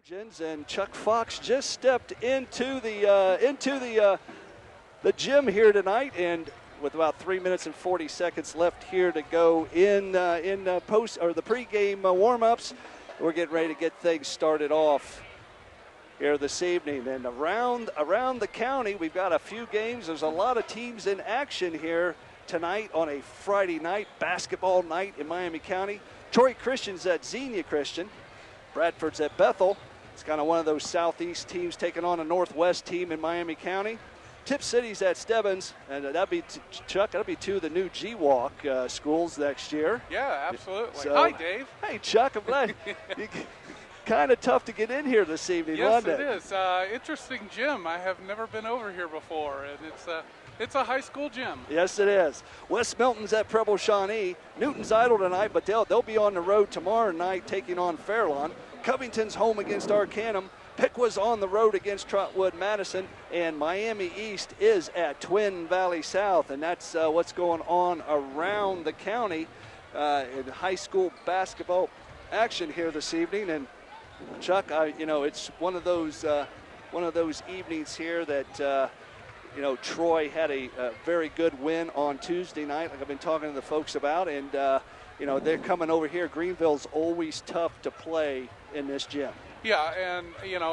Trojans, and Chuck Fox just stepped into the gym here tonight, and with about 3 minutes and 40 seconds left here to go in the pregame warm-ups, we're getting ready to get things started off here this evening. And around the county, we've got a few games. There's a lot of teams in action here tonight on a Friday night, basketball night in Miami County. Troy Christian's at Xenia Christian. Bradford's at Bethel. It's kind of one of those southeast teams taking on a northwest team in Miami County. Tip City's at Stebbins, and that'd be Chuck. That'll be two of the new GWalk schools next year. Yeah, absolutely. So, hi, Dave. Hey, Chuck. I'm glad. Kind of tough to get in here this evening, yes, wasn't it is. Interesting gym. I have never been over here before, and it's a high school gym. Yes, it is. West Milton's at Preble Shawnee. Newton's idle tonight, but they'll be on the road tomorrow night taking on Fairlawn. Covington's home against Arcanum. Pickwa's on the road against Trotwood Madison, and Miami East is at Twin Valley South, and that's what's going on around the county in high school basketball action here this evening. And Chuck, it's one of those evenings here that Troy had a very good win on Tuesday night, like I've been talking to the folks about, and they're coming over here. Greenville's always tough to play in this gym. Yeah, and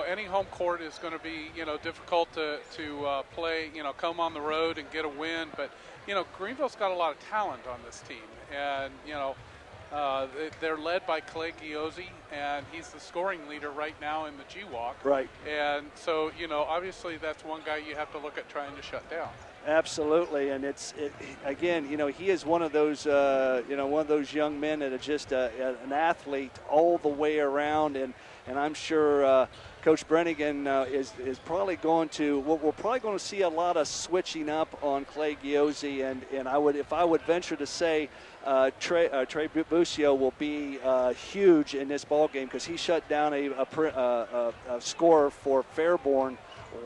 any home court is going to be difficult to play. Come on the road and get a win, but Greenville's got a lot of talent on this team, and they're led by Clay Giozzi, and he's the scoring leader right now in the GWalk. Right. And so obviously that's one guy you have to look at trying to shut down. Absolutely, and again, he is one of those young men that are just an athlete all the way around, and I'm sure Coach Brennigan is probably going to. We're probably going to see a lot of switching up on Clay Giozzi, and if I would venture to say, Trey Busio will be huge in this ball game because he shut down a score for Fairborn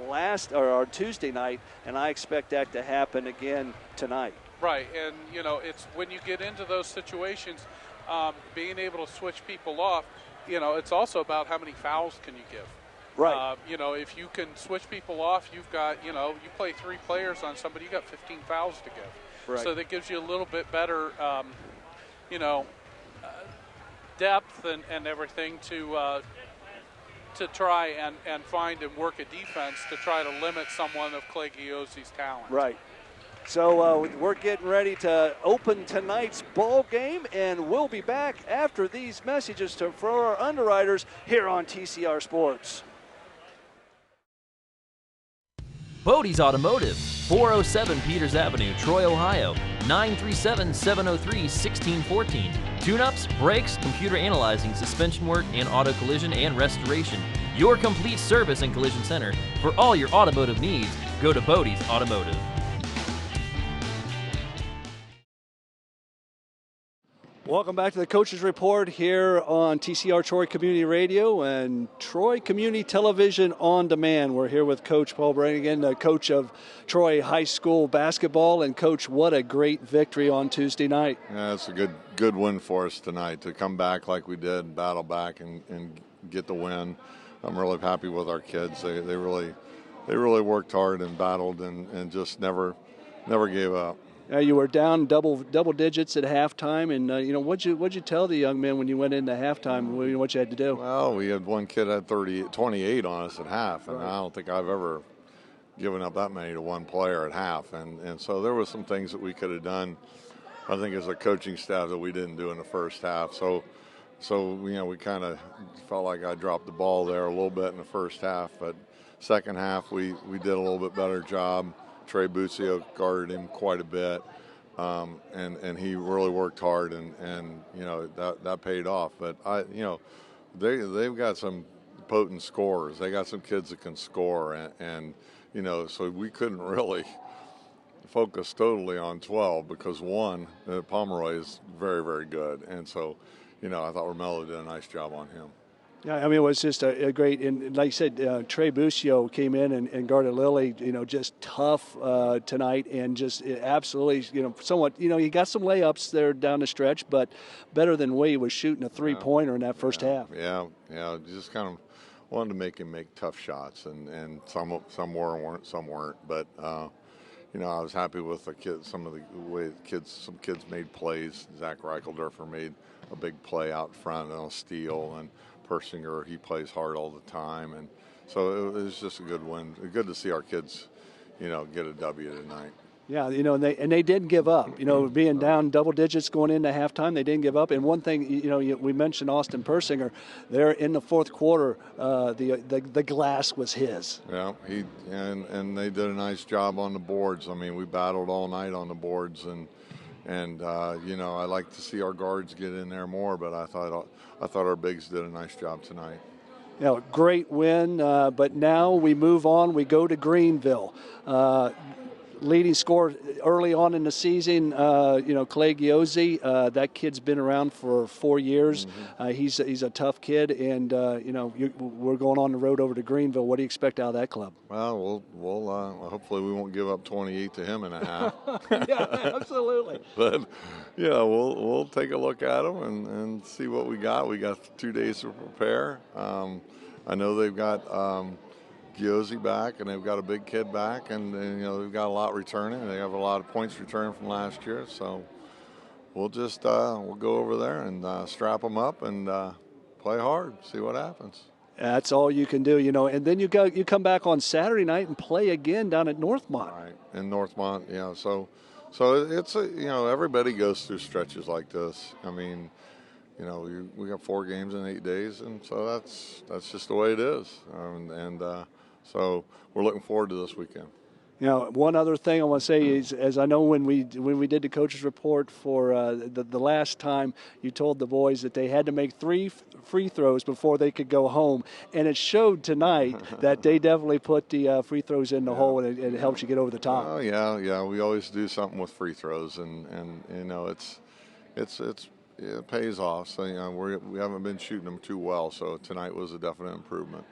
on Tuesday night, and I expect that to happen again tonight. Right, and it's when you get into those situations, being able to switch people off. It's also about how many fouls can you give. Right. If you can switch people off, you've got, you play 3 players on somebody, you got 15 fouls to give. Right. So that gives you a little bit better, depth and everything to try and find and work a defense to try to limit someone of Clay Giozzi's talent. Right. So we're getting ready to open tonight's ball game, and we'll be back after these messages for our underwriters here on TCR Sports. Bodey's Automotive, 407 Peters Avenue, Troy, Ohio, 937-703-1614. Tune-ups, brakes, computer analyzing, suspension work, and auto collision and restoration. Your complete service and collision center. For all your automotive needs, go to Bodey's Automotive. Welcome back to the Coaches Report here on TCR Troy Community Radio and Troy Community Television on Demand. We're here with Coach Paul Brannigan, the coach of Troy High School basketball. And, Coach, what a great victory on Tuesday night. Yeah, it's a good win for us tonight to come back like we did, battle back and get the win. I'm really happy with our kids. They really worked hard and battled and just never gave up. You were down double digits at halftime, and what'd you tell the young men when you went into halftime? What you had to do? Well, we had one kid had 28 on us at half, and right. I don't think I've ever given up that many to one player at half, and so there were some things that we could have done. I think as a coaching staff that we didn't do in the first half. So we kind of felt like I dropped the ball there a little bit in the first half, but second half we did a little bit better job. Trey Busio guarded him quite a bit, and he really worked hard, and that paid off. But they've got some potent scorers. They got some kids that can score, and so we couldn't really focus totally on 12 because one, Pomeroy is very, very good, and so I thought Romello did a nice job on him. Yeah, I mean, it was just a great, and like you said, Trey Busio came in and guarded Lily, just tough tonight, and just absolutely, somewhat, he got some layups there down the stretch, but better than Wade was shooting a three-pointer in that first half. Yeah, just kind of wanted to make him make tough shots, and some were and weren't, some weren't. But you know, I was happy with the kids. Some of the way some kids made plays. Zach Reichelderfer made a big play out front on a steal, and Persinger, he plays hard all the time, and so it was just a good win. Good to see our kids, you know, get a W tonight. Yeah, you know, and they didn't give up. You know, being down double digits going into halftime, they didn't give up. And one thing, you know, we mentioned Austin Persinger. There in the fourth quarter, the glass was his. Yeah, and they did a nice job on the boards. I mean, we battled all night on the boards, and you know, I like to see our guards get in there more. But I thought our bigs did a nice job tonight. You know, great win. But now we move on. We go to Greenville. Leading scorer early on in the season, you know, Clay Giozzi. That kid's been around for 4 years. He's a tough kid, and you know, we're going on the road over to Greenville. What do you expect out of that club? Well, we'll hopefully we won't give up 28 to him in a half. Yeah, absolutely. But yeah, we'll take a look at them and see what we got. We got 2 days to prepare. I know they've got Giozzi back, and they've got a big kid back, and you know, they've got a lot returning. They have a lot of points returned from last year, so we'll just we'll go over there and strap them up and play hard, see what happens. That's all you can do, you know. And then you come back on Saturday night and play again down at Northmont. Right, in Northmont, you know. So it's you know, everybody goes through stretches like this. I mean, you know, we got 4 games in 8 days, and so that's just the way it is. So we're looking forward to this weekend. You know, one other thing I want to say is, as I know when we did the coaches report for the last time, you told the boys that they had to make 3 free throws before they could go home, and it showed tonight that they definitely put the free throws in the hole, and it helps you get over the top. Oh yeah, we always do something with free throws, and you know, it pays off. So you know, we haven't been shooting them too well, so tonight was a definite improvement.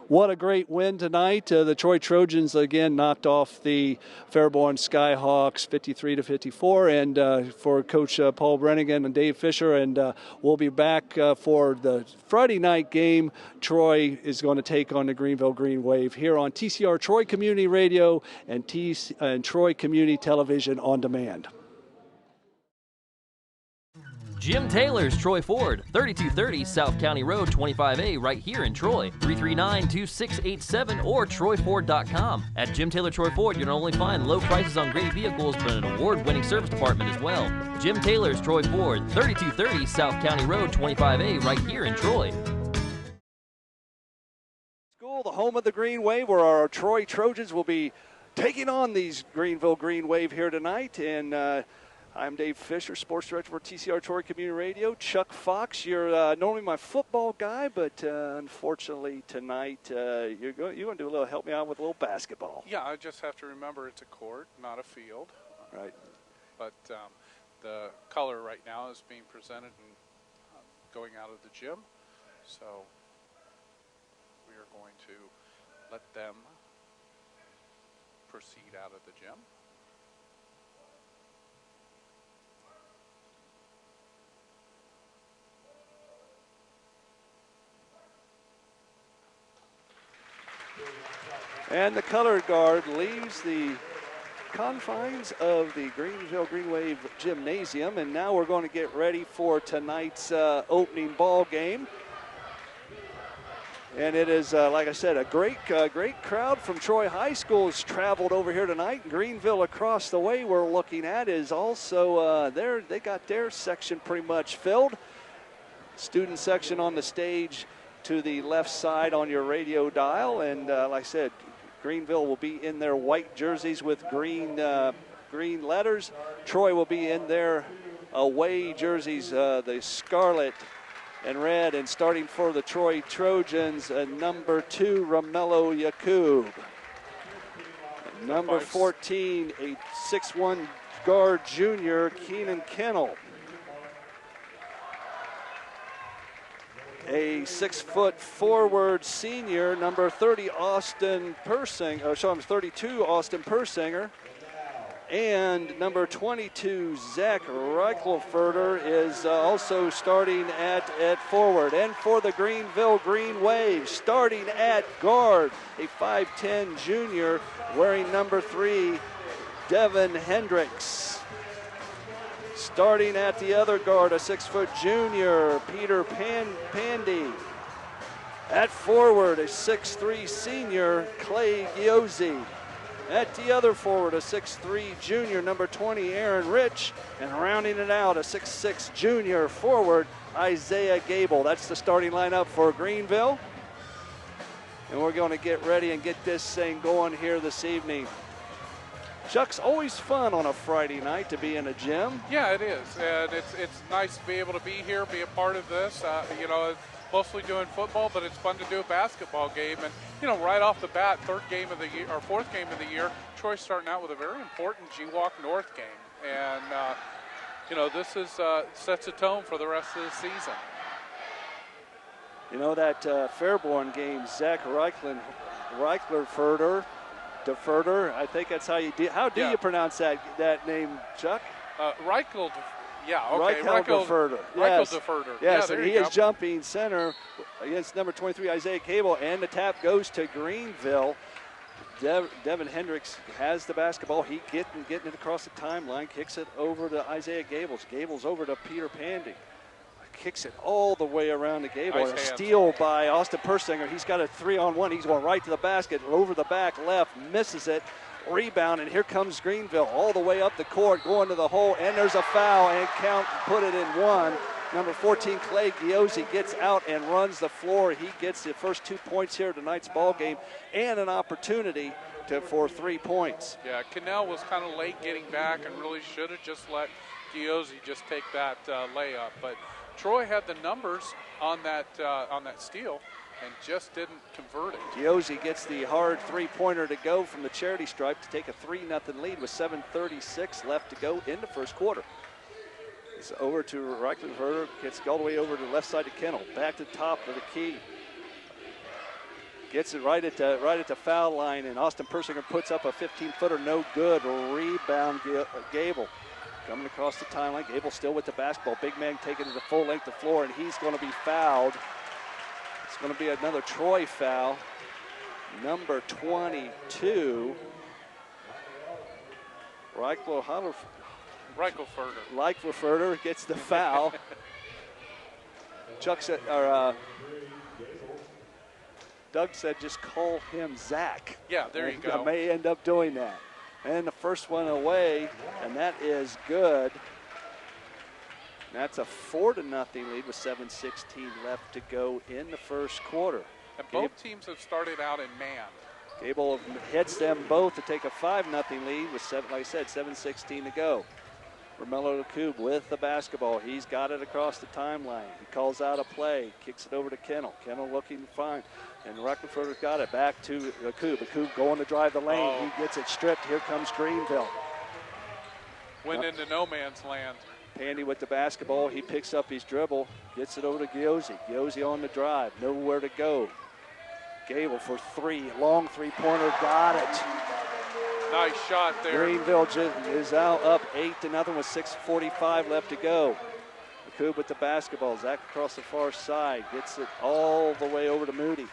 What a great win tonight. The Troy Trojans again knocked off the Fairborn Skyhawks 53-54, and for Coach Paul Brennigan and Dave Fisher, and we'll be back for the Friday night game. Troy is going to take on the Greenville Green Wave here on TCR Troy Community Radio and Troy Community Television on demand. Jim Taylor's Troy Ford, 3230 South County Road, 25A, right here in Troy. 339-2687 or TroyFord.com. At Jim Taylor Troy Ford, you'll not only find low prices on great vehicles, but an award-winning service department as well. Jim Taylor's Troy Ford, 3230 South County Road, 25A, right here in Troy. School, the home of the Green Wave, where our Troy Trojans will be taking on these Greenville Green Wave here tonight, and I'm Dave Fisher, sports director for TCR Troy Community Radio. Chuck Fox, you're normally my football guy, but unfortunately tonight you're going to do a little, help me out with a little basketball. Yeah, I just have to remember it's a court, not a field. Right. But the color right now is being presented and going out of the gym. So we are going to let them proceed out of the gym. And the color guard leaves the confines of the Greenville Green Wave Gymnasium, and now we're going to get ready for tonight's opening ball game. And it is, like I said, a great crowd from Troy High School has traveled over here tonight. Greenville across the way we're looking at is also there. They got their section pretty much filled. Student section on the stage to the left side on your radio dial, and like I said, Greenville will be in their white jerseys with green letters. Troy will be in their away jerseys, the scarlet and red, and starting for the Troy Trojans, number 2, Romello Yakub. Number 14, a 6'1" guard junior, Keenan Kennel. A 6-foot forward senior, number 30, 32, Austin Persinger. And number 22, Zach Reichelferter, is also starting at forward. And for the Greenville Green Wave, starting at guard, a 5'10 junior wearing number 3, Devin Hendricks. Starting at the other guard, a 6-foot junior, Peter Pandy. At forward, a 6'3 senior, Clay Giozzi. At the other forward, a 6'3 junior, number 20, Aaron Rich. And rounding it out, a 6'6 junior forward, Isaiah Gable. That's the starting lineup for Greenville. And we're going to get ready and get this thing going here this evening. Chuck's always fun on a Friday night to be in a gym. Yeah, it is. And it's nice to be able to be here, be a part of this. You know, mostly doing football, but it's fun to do a basketball game. And, you know, right off the bat, fourth game of the year, Troy's starting out with a very important GWalk North game. And, you know, this is sets a tone for the rest of the season. You know, that Fairborn game, Zach Reichelferter, I think that's how you do. How do you pronounce that name, Chuck? Reichel. Yeah, okay. Reichelferter. Yes. Reichelferter. Yes, Yeah, and he is jumping center against number 23, Isaiah Cable, and the tap goes to Greenville. Devin Hendricks has the basketball. He getting it across the timeline, kicks it over to Isaiah Gables. Gables over to Peter Pandy. Kicks it all the way around to Gable. Nice A steal by Austin Persinger. He's got a 3-on-1. He's going right to the basket, over the back left, misses it. Rebound, and here comes Greenville all the way up the court, going to the hole, and there's a foul, and put it in one. Number 14, Clay Giozzi, gets out and runs the floor. He gets the first 2 points here tonight's ball game, and an opportunity for 3 points. Yeah, Cannell was kind of late getting back and really should have just let Giozzi just take that layup. But Troy had the numbers on that steal and just didn't convert it. Giozzi gets the hard three-pointer to go from the charity stripe to take a 3-0 lead with 7:36 left to go in the first quarter. It's over to Reichelferter, gets all the way over to the left side to Kennel. Back to the top of the key. Gets it right at the foul line, and Austin Persinger puts up a 15-footer, no good. Rebound, Gable. Coming across the timeline, Gable still with the basketball. Big man taking it the full length of the floor, and he's going to be fouled. It's going to be another Troy foul. Number 22, Reichelferter gets the foul. Doug said just call him Zach. Yeah, there you go. I may end up doing that. And the first one away, and that is good. That's a 4-0 lead with 7:16 left to go in the first quarter. And both teams have started out in man. Gable hits them both to take a 5-0 lead with, like I said, 7:16 to go. Romello LeCoub with the basketball. He's got it across the timeline. He calls out a play, kicks it over to Kennel. Kennel looking fine. And Reichelferter's got it back to LeCoub. LeCoub going to drive the lane. He gets it stripped. Here comes Greenville. Went into no man's land. Pandy with the basketball. He picks up his dribble, gets it over to Giozzi. Giozzi on the drive, nowhere to go. Gable for three, long three-pointer, got it. Nice shot there. Greenville is out up 8-0 with 6:45 left to go. LeCoub with the basketball. Zach across the far side, gets it all the way over to Moody.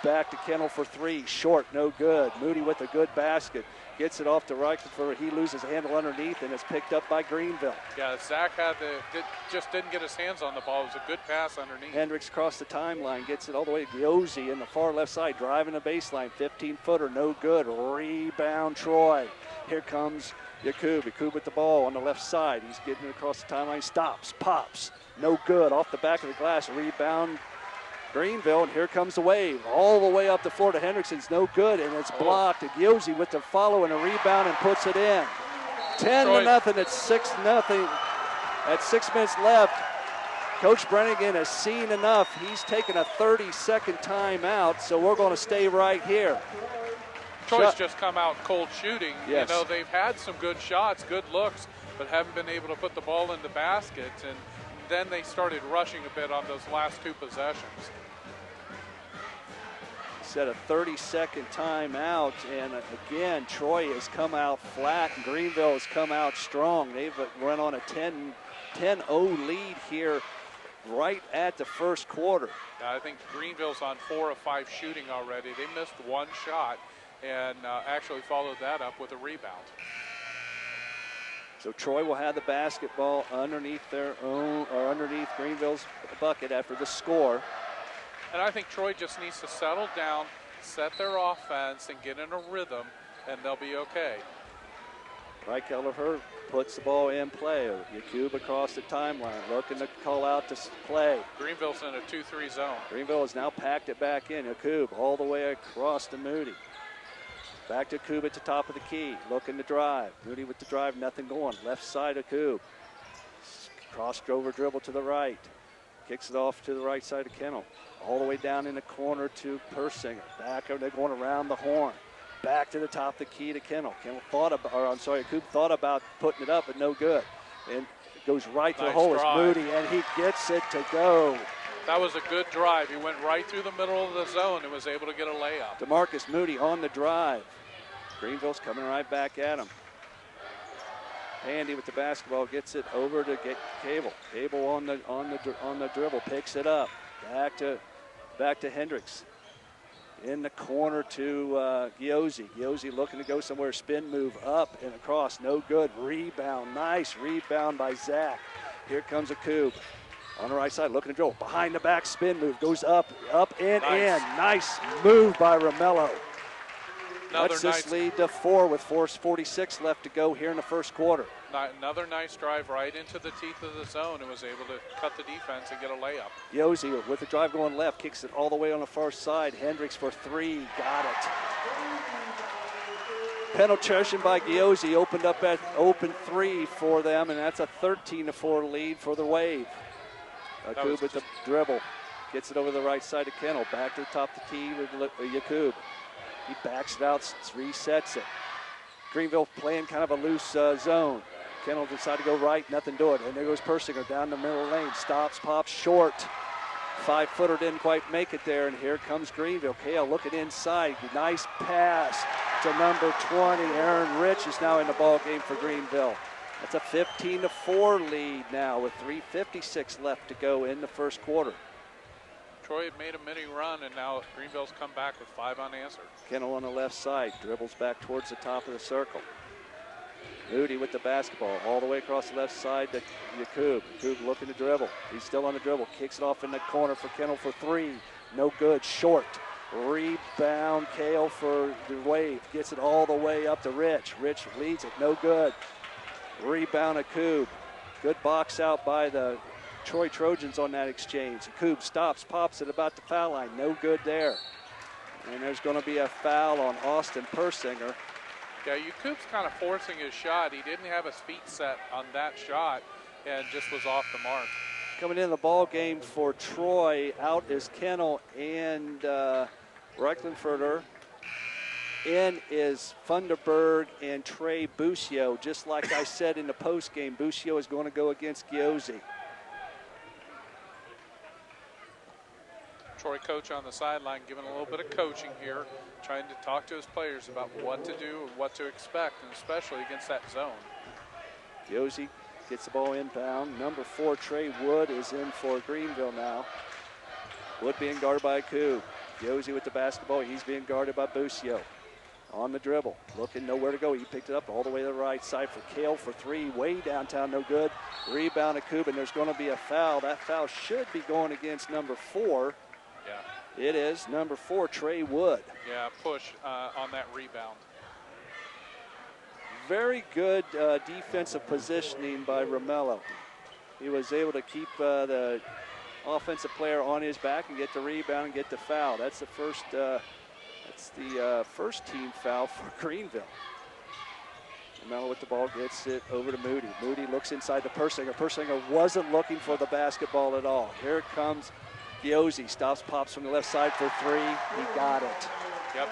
Back to Kennel for three, short, no good. Moody with a good basket. Gets it off to Reichelferter. He loses handle underneath, and it's picked up by Greenville. Yeah, Zach just didn't get his hands on the ball. It was a good pass underneath. Hendricks across the timeline, gets it all the way to Giozzi in the far left side, driving the baseline, 15-footer, no good. Rebound, Troy. Here comes LeCoub. LeCoub with the ball on the left side. He's getting it across the timeline, stops, pops, no good. Off the back of the glass, rebound, Greenville, and here comes the wave. All the way up the floor to Hendrickson's no good, and it's blocked. Giozzi with the follow and a rebound and puts it in. 10-0, it's 6-0. At 6 minutes left, Coach Brannigan has seen enough. He's taken a 30-second timeout, so we're going to stay right here. Troy's just come out cold shooting. Yes. You know, they've had some good shots, good looks, but haven't been able to put the ball in the basket, and then they started rushing a bit on those last two possessions. set a 30-second timeout, and again, Troy has come out flat, and Greenville has come out strong. They've run on a 10-0 lead here right at the first quarter. I think Greenville's on 4 of 5 shooting already. They missed one shot and actually followed that up with a rebound. So Troy will have the basketball underneath their own, or underneath Greenville's bucket after the score. And I think Troy just needs to settle down, set their offense, and get in a rhythm, and they'll be okay. Right, Kelleher puts the ball in play. Yakub across the timeline, looking to call out to play. Greenville's in a 2-3 zone. Greenville has now packed it back in. Yakub all the way across to Moody. Back to Yakub at the top of the key, looking to drive. Moody with the drive, nothing going. Left side of Yakub. Cross over dribble to the right. Kicks it off to the right side of Kennel. All the way down in the corner to Persinger. Back, they're going around the horn. Back to the top of the key to Kennel. Kennel thought about, or I'm sorry, Yakub thought about putting it up, but no good. And it goes right to the hole. It's Moody, and he gets it to go. That was a good drive. He went right through the middle of the zone and was able to get a layup. DeMarcus Moody on the drive. Greenville's coming right back at him. Handy with the basketball, gets it over to Cable. Cable on the dribble, picks it up. Back to Hendricks. In the corner to Giosi. Giosi looking to go somewhere. Spin move up and across. No good. Rebound. Nice rebound by Zach. Here comes Yakub. On the right side, looking to dribble. Behind the back, spin move. Goes up, and in. Nice move by Romello. That's this lead to 4 with 4:46 left to go here in the first quarter. Another nice drive right into the teeth of the zone and was able to cut the defense and get a layup. Giosi with the drive going left, kicks it all the way on the far side. Hendricks for 3, got it. Penetration by Giosi opened up at open 3 for them, and that's a 13-4 lead for the Wave. Yakub with the dribble, gets it over the right side of Kennel. Back to the top of the tee with Yakub. He backs it out, resets it. Greenville playing kind of a loose zone. Kennel decided to go right, nothing to it. And there goes Persinger down the middle lane. Stops, pops, short. 5-footer didn't quite make it there. And here comes Greenville. Kale looking inside. Nice pass to number 20. Aaron Rich is now in the ball game for Greenville. That's a 15-4 lead now with 3:56 left to go in the first quarter. Troy had made a mini run, and now Greenville's come back with 5 unanswered. Kennel on the left side, dribbles back towards the top of the circle. Moody with the basketball, all the way across the left side to Yakub. Yakub looking to dribble. He's still on the dribble, kicks it off in the corner for Kennel for 3. No good, short. Rebound, Kale for the Wave. Gets it all the way up to Rich. Rich leads it, no good. Rebound, Yakub. Good box out by the Troy Trojans on that exchange. Yakub stops, pops it about the foul line. No good there. And there's going to be a foul on Austin Persinger. Yeah, Yakub's kind of forcing his shot. He didn't have his feet set on that shot and just was off the mark. Coming in the ball game for Troy, out is Kennel and Recklenfurter. In is Funderburg and Trey Buscio. Just like I said in the post game, Buscio is going to go against Giosi. Troy coach on the sideline giving a little bit of coaching here, trying to talk to his players about what to do and what to expect, and especially against that zone. Giosi gets the ball inbound. Number 4, Trey Wood, is in for Greenville now. Wood being guarded by Yakub. Giosi with the basketball. He's being guarded by Buscio. On the dribble, looking nowhere to go. He picked it up all the way to the right side for Kale for 3. Way downtown, no good. Rebound Yakub, and there's going to be a foul. That foul should be going against number 4. Yeah. It is number 4, Trey Wood. Yeah, push on that rebound. Very good defensive positioning by Romello. He was able to keep the offensive player on his back and get the rebound and get the foul. That's the first team foul for Greenville. Romello with the ball, gets it over to Moody. Moody looks inside to Persinger. Persinger wasn't looking for the basketball at all. Here comes Giosi, stops, pops from the left side for 3. He got it. Yep,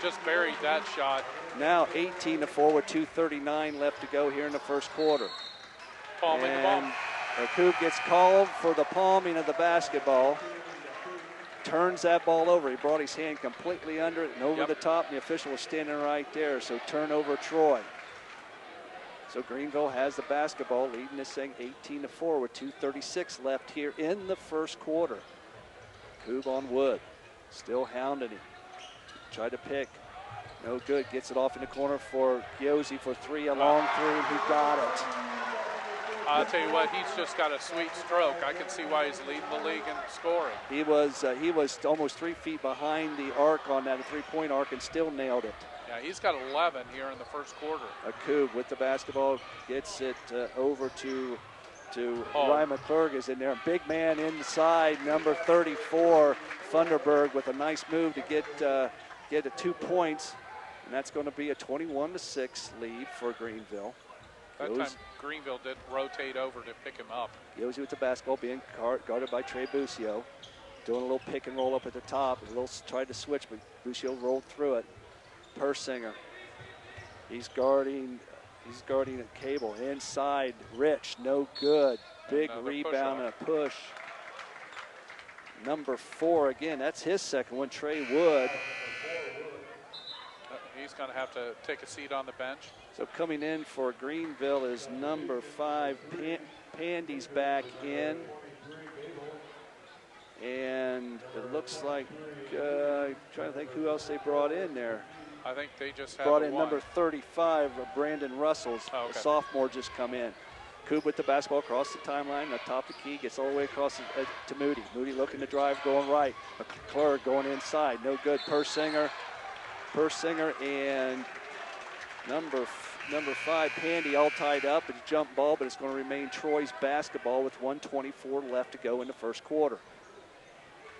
just buried that shot. Now 18-4 with 2:39 left to go here in the first quarter. Palming the ball. Yakub gets called for the palming of the basketball. turns that ball over. He brought his hand completely under it and over the top, and the official was standing right there. So turnover, Troy. So Greenville has the basketball, leading this thing 18-4 with 2:36 left here in the first quarter. Coob on Wood, still hounding him. Tried to pick, no good. Gets it off in the corner for Giosi for three, a long three, and he got it. I'll tell you what, he's just got a sweet stroke. I can see why he's leading the league in scoring. He was almost 3 feet behind the arc on that three-point arc and still nailed it. Yeah, he's got 11 here in the first quarter. Coob with the basketball gets it over to Ryan McClurg is in there. Big man inside, number 34, Funderburg with a nice move to get to 2 points, and that's going to be a 21-6 lead for Greenville. That time Greenville did rotate over to pick him up. Yosi with the basketball, being guarded by Trey Busio. Doing a little pick and roll up at the top. Tried to switch, but Busio rolled through it. Persinger, he's guarding a Cable. Inside, Rich, no good. Big rebound and a push. Number 4 again, that's his second one, Trey Wood. He's going to have to take a seat on the bench. So coming in for Greenville is number 5, Pandy's back in. And it looks like, trying to think who else they brought in there. I think they just brought in number 35, Brandon Russell's, a sophomore, just come in. Coob with the basketball across the timeline, atop the key, gets all the way across to Moody. Moody looking to drive, going right. McClurg going inside, no good. Persinger and number 5, Pandy, all tied up. It's a jump ball, but it's going to remain Troy's basketball with 1:24 left to go in the first quarter.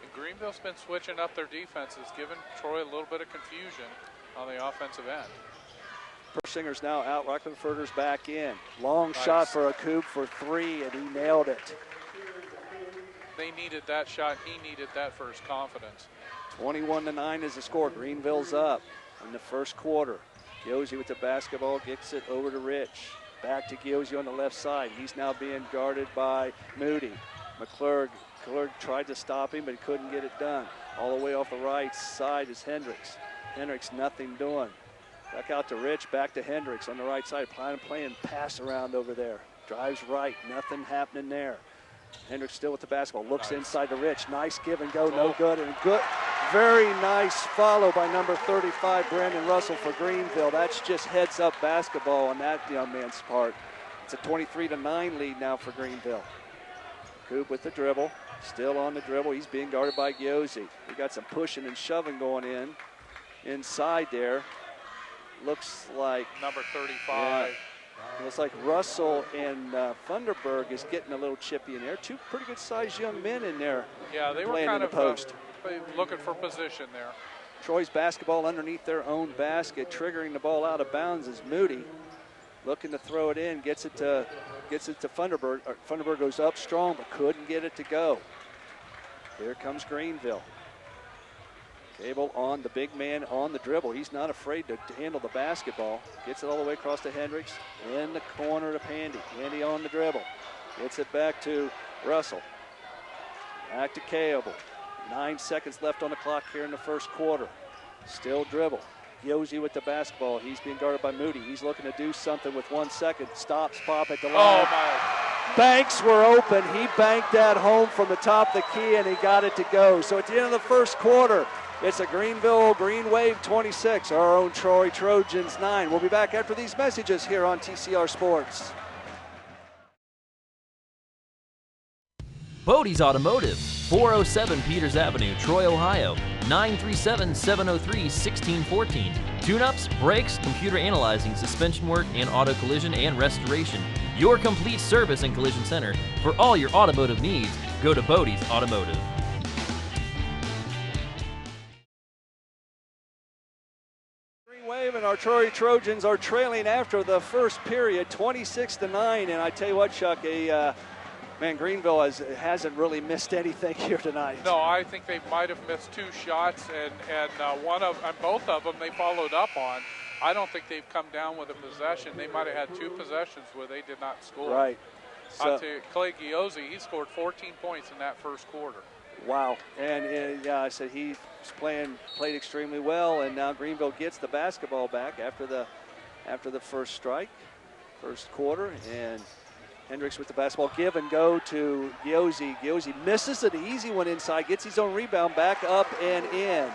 And Greenville's been switching up their defenses, giving Troy a little bit of confusion on the offensive end. Persinger's now out. Rocklandfurter's back in. Long shot for a Coob for 3, and he nailed it. They needed that shot. He needed that for his confidence. 21-9 is the score. Greenville's up in the first quarter. Giosi with the basketball, gets it over to Rich. Back to Giosi on the left side. He's now being guarded by Moody. McClurg tried to stop him, but he couldn't get it done. All the way off the right side is Hendricks. Hendricks, nothing doing. Back out to Rich, back to Hendricks on the right side. Playing pass around over there. Drives right, nothing happening there. Hendricks still with the basketball, looks inside to Rich. Nice give and go, no good. And good, very nice follow by number 35, Brandon Russell for Greenville. That's just heads up basketball on that young man's part. It's a 23-9 lead now for Greenville. Coob with the dribble, still on the dribble. He's being guarded by Giosi. We got some pushing and shoving going inside there. Looks like number 35. Yeah, looks like Russell and Funderburg is getting a little chippy in there. 2 pretty good sized young men in there. Yeah, they were kind of looking for position there. Troy's basketball underneath their own basket, triggering the ball out of bounds is Moody. Looking to throw it in, gets it to Funderburg. Funderburg goes up strong, but couldn't get it to go. Here comes Greenville. Cable on the big man on the dribble. He's not afraid to handle the basketball. Gets it all the way across to Hendricks. In the corner to Pandy. Pandy on the dribble. Gets it back to Russell. Back to Cable. 9 seconds left on the clock here in the first quarter. Still dribble. Giosi with the basketball. He's being guarded by Moody. He's looking to do something with 1 second. Stops, pop at the line. Oh, my. Banks were open. He banked that home from the top of the key, and he got it to go. So at the end of the first quarter, it's a Greenville Green Wave 26, our own Troy Trojans 9. We'll be back after these messages here on TCR Sports. Bodey's Automotive, 407 Peters Avenue, Troy, Ohio, 937-703-1614. Tune-ups, brakes, computer analyzing, suspension work, and auto collision and restoration. Your complete service and collision center. For all your automotive needs, go to Bodey's Automotive. Wave and our Troy Trojans are trailing after the first period, 26-9. And I tell you what, Chuck, Greenville hasn't really missed anything here tonight. No, I think they might have missed 2 shots, and both of them they followed up on. I don't think they've come down with a possession. They might have had 2 possessions where they did not score. Right. So, Clay Giosi, he scored 14 points in that first quarter. Wow. And yeah, I said he played extremely well, and now Greenville gets the basketball back after the first strike, first quarter, and Hendricks with the basketball. Give and go to Giosi. Giosi misses an easy one inside, gets his own rebound, back up and in.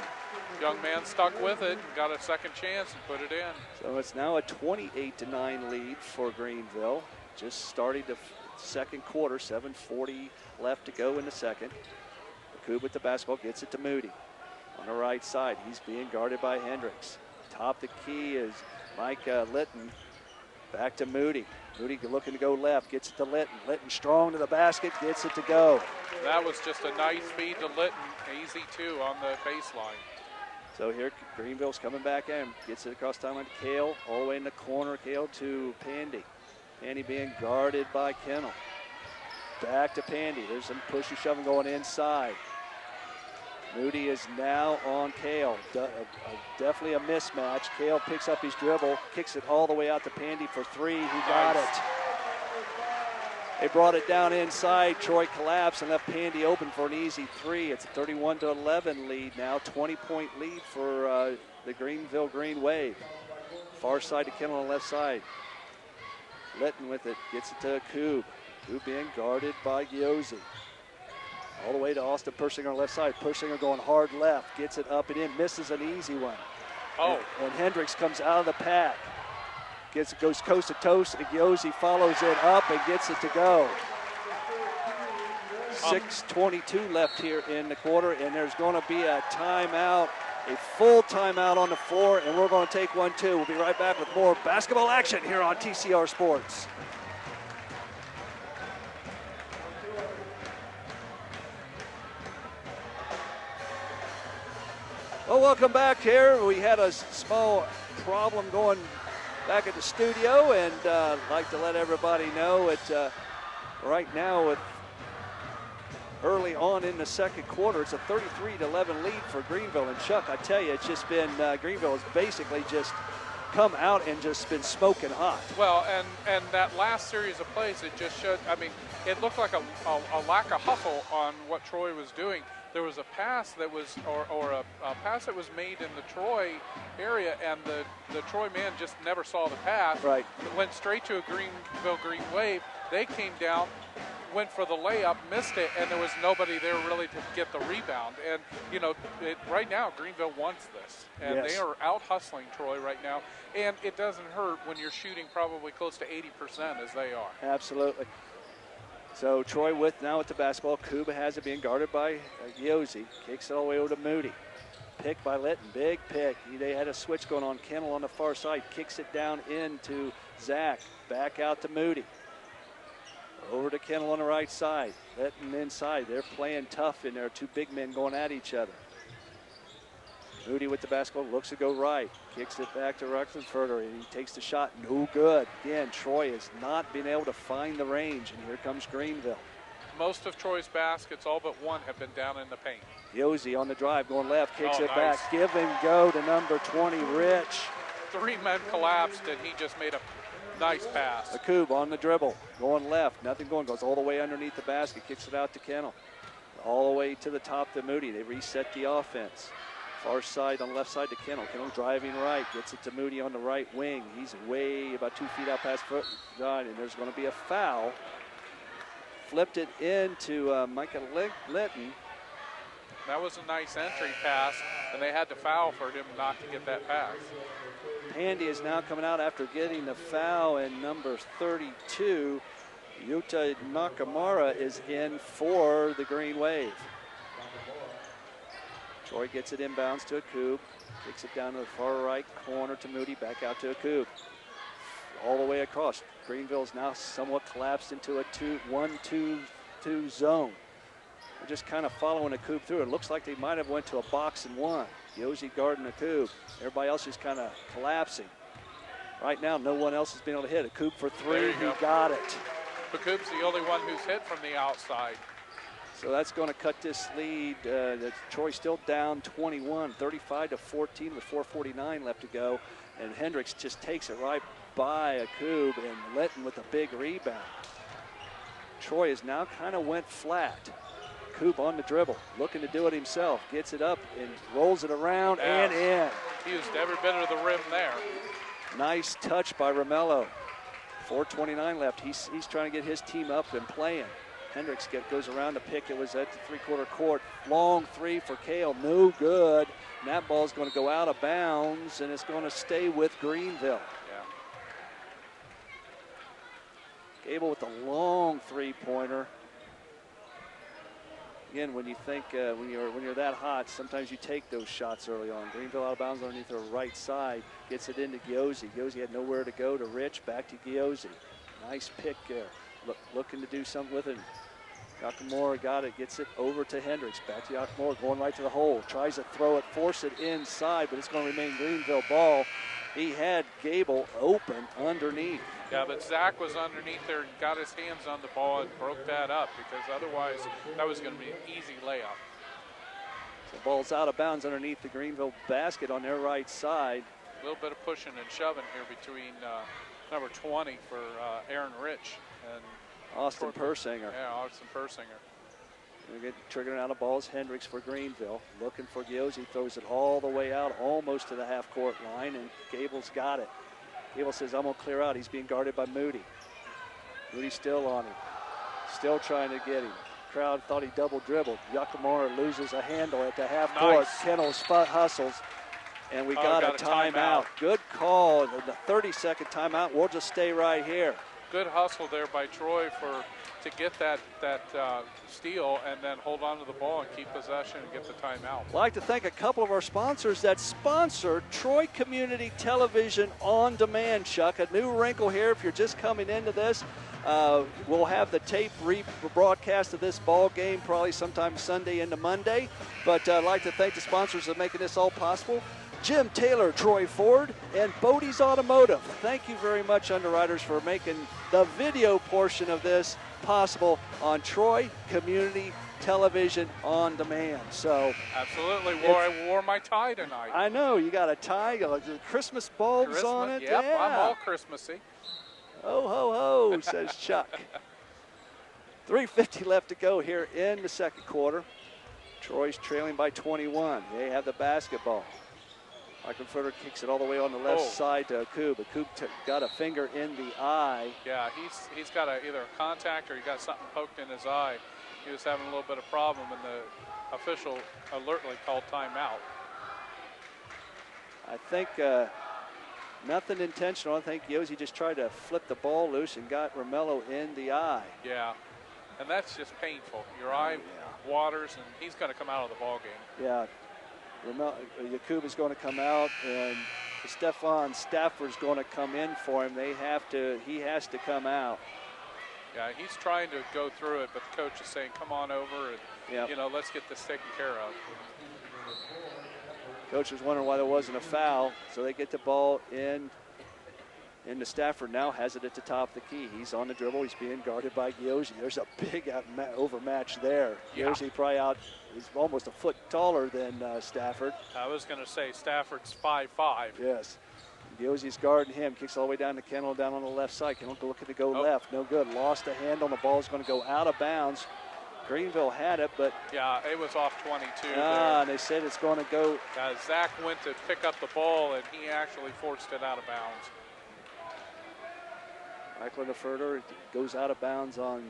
Young man stuck with it and got a second chance and put it in. So it's now a 28-9 lead for Greenville. Just starting the second quarter, 7:40 left to go in the second. Koob with the basketball, gets it to Moody. On the right side, he's being guarded by Hendricks. Top the key is Mike Litton. Back to Moody. Moody looking to go left, gets it to Litton. Litton strong to the basket, gets it to go. That was just a nice feed to Litton. Easy, too, on the baseline. So here, Greenville's coming back in. Gets it across timeline to Kale, all the way in the corner. Kale to Pandy. Pandy being guarded by Kennel. Back to Pandy. There's some push and shoving going inside. Moody is now on Kale. Definitely a mismatch. Kale picks up his dribble, kicks it all the way out to Pandy for three. He got it. They brought it down inside. Troy collapsed and left Pandy open for an easy three. It's a 31-11 lead now. 20-point lead for the Greenville Green Wave. Far side to Kennel on the left side. Litton with it, gets it to Koob. Koob being guarded by Giosi. All the way to Austin Persinger on the left side. Persinger going hard left, gets it up and in, misses an easy one. Oh. And Hendricks comes out of the pack. Goes coast to coast, and Giosi follows it up and gets it to go. 6:22 left here in the quarter, and there's going to be a timeout, a full timeout on the floor, and we're going to take one too. We'll be right back with more basketball action here on TCR Sports. Well, welcome back here. We had a small problem going back at the studio, and I'd like to let everybody know that right now, with early on in the second quarter, it's a 33-11 lead for Greenville. And Chuck, I tell you, it's just been Greenville has basically just come out and just been smoking hot. Well, and that last series of plays, it just showed. I mean, it looked like a lack of hustle on what Troy was doing. There was a pass that was, or a pass that was made in the Troy area, and the Troy man just never saw the pass. Right. It went straight to a Greenville Green Wave. They came down, went for the layup, missed it, and there was nobody there really to get the rebound. And, you know, right now, Greenville wants this. And Yes. They are out hustling Troy right now. And it doesn't hurt when you're shooting probably close to 80% as they are. Absolutely. So Troy now with the basketball. Kuba has it, being guarded by Giosi. Kicks it all the way over to Moody. Pick by Litton, big pick. They had a switch going on. Kennel on the far side, kicks it down into Zach. Back out to Moody. Over to Kennel on the right side. Litton inside. They're playing tough in there. Two big men going at each other. Moody with the basketball, looks to go right. Kicks it back to Ruxenfurter, and he takes the shot. No good. Again, Troy has not been able to find the range, and here comes Greenville. Most of Troy's baskets, all but one, have been down in the paint. Yosi on the drive, going left, kicks it nice. back. Give and go to number 20, Rich. Three men collapsed, and he just made a nice pass. Akub on the dribble, going left, nothing going, goes all the way underneath the basket, kicks it out to Kennel. All the way to the top to Moody. They reset the offense. Far side on the left side to Kennel. Kennel driving right, gets it to Moody on the right wing. He's way about 2 feet out past foot line, and there's going to be a foul. Flipped it into Micah Litton. That was a nice entry pass, and they had to foul for him not to get that pass. Pandy is now coming out after getting the foul, and number 32, Yuta Nakamura, is in for the Green Wave. Troy gets it inbounds to Akub, kicks it down to the far right corner to Moody, back out to Akub. All the way across. Greenville's now somewhat collapsed into a 1-2-2 zone. They're just kind of following Akub through. It looks like they might have went to a box and one. Yosi guarding Akub. Everybody else is kind of collapsing. Right now, no one else has been able to hit. Akub for three, he got it. Akub's the only one who's hit from the outside. So that's going to cut this lead. Troy still down 21, 35-14 with 4:49 left to go. And Hendricks just takes it right by Akub, and Litton with a big rebound. Troy has now kind of went flat. Coop on the dribble, looking to do it himself. Gets it up and rolls it around and in. He used every bit of the rim there. Nice touch by Romello. 4:29 left. He's trying to get his team up and playing. Hendricks goes around to pick. It was at the three-quarter court. Long three for Kale. No good. And that ball's going to go out of bounds, and it's going to stay with Greenville. Yeah. Gable with the long three-pointer. Again, when you think when you're that hot, sometimes you take those shots early on. Greenville out of bounds underneath the right side, gets it into Giosi. Giosi had nowhere to go to Rich, back to Giosi. Nice pick there. Looking to do something with it. Yakamura got it, gets it over to Hendricks. Back to Yakamura, going right to the hole. Tries to throw it, force it inside, but it's going to remain Greenville ball. He had Gable open underneath. Yeah, but Zach was underneath there and got his hands on the ball and broke that up, because otherwise that was going to be an easy layup. The ball's out of bounds underneath the Greenville basket on their right side. A little bit of pushing and shoving here between number 20 for Aaron Rich and Austin Persinger. Yeah, Austin Persinger. Triggering out of balls, Hendricks for Greenville. Looking for Giosi, throws it all the way out, almost to the half-court line, and Gable's got it. Gable says, I'm going to clear out. He's being guarded by Moody. Moody's still on him. Still trying to get him. Crowd thought he double dribbled. Yakamura loses a handle at the half-court. Nice. Kennels hustles, and we got a timeout. Good call. The 30-second timeout. We'll just stay right here. Good hustle there by Troy to get that steal and then hold on to the ball and keep possession and get the timeout. I'd like to thank a couple of our sponsors that sponsor Troy Community Television On Demand, Chuck. A new wrinkle here if you're just coming into this. We'll have the tape rebroadcast of this ball game probably sometime Sunday into Monday. But I'd like to thank the sponsors of making this all possible. Jim Taylor, Troy Ford, and Bodey's Automotive. Thank you very much, underwriters, for making the video portion of this possible on Troy Community Television On Demand. So absolutely, I wore my tie tonight. I know, you got a tie, you got the Christmas bulbs on it. Yep, yeah. I'm all Christmassy. Ho, ho, ho, says Chuck. 3:50 left to go here in the second quarter. Troy's trailing by 21. They have the basketball. Eichenfurter kicks it all the way on the left side to Akub. Akub got a finger in the eye. Yeah, he's got either a contact or he got something poked in his eye. He was having a little bit of problem, and the official alertly called timeout. I think nothing intentional. I think Yosi just tried to flip the ball loose and got Romello in the eye. Yeah, and that's just painful. Your eye waters, and he's going to come out of the ball game. Yeah. Yakub is going to come out, and Stefan Stafford's going to come in for him. He has to come out. Yeah, he's trying to go through it, but the coach is saying, come on over and, let's get this taken care of. Coach was wondering why there wasn't a foul, so they get the ball into Stafford. Now has it at the top of the key. He's on the dribble. He's being guarded by Giosi. There's a big overmatch there. Yeah. Giosi probably out. He's almost a foot taller than Stafford. I was going to say Stafford's 5'5". Yes. Giosi's guarding him. Kicks all the way down to Kendall down on the left side. Kendall looking to go left. No good. Lost a handle. The ball's going to go out of bounds. Greenville had it, but... Yeah, it was off 22 there. They said it's going to go... Zach went to pick up the ball, and he actually forced it out of bounds. Eichenfurter goes out of bounds on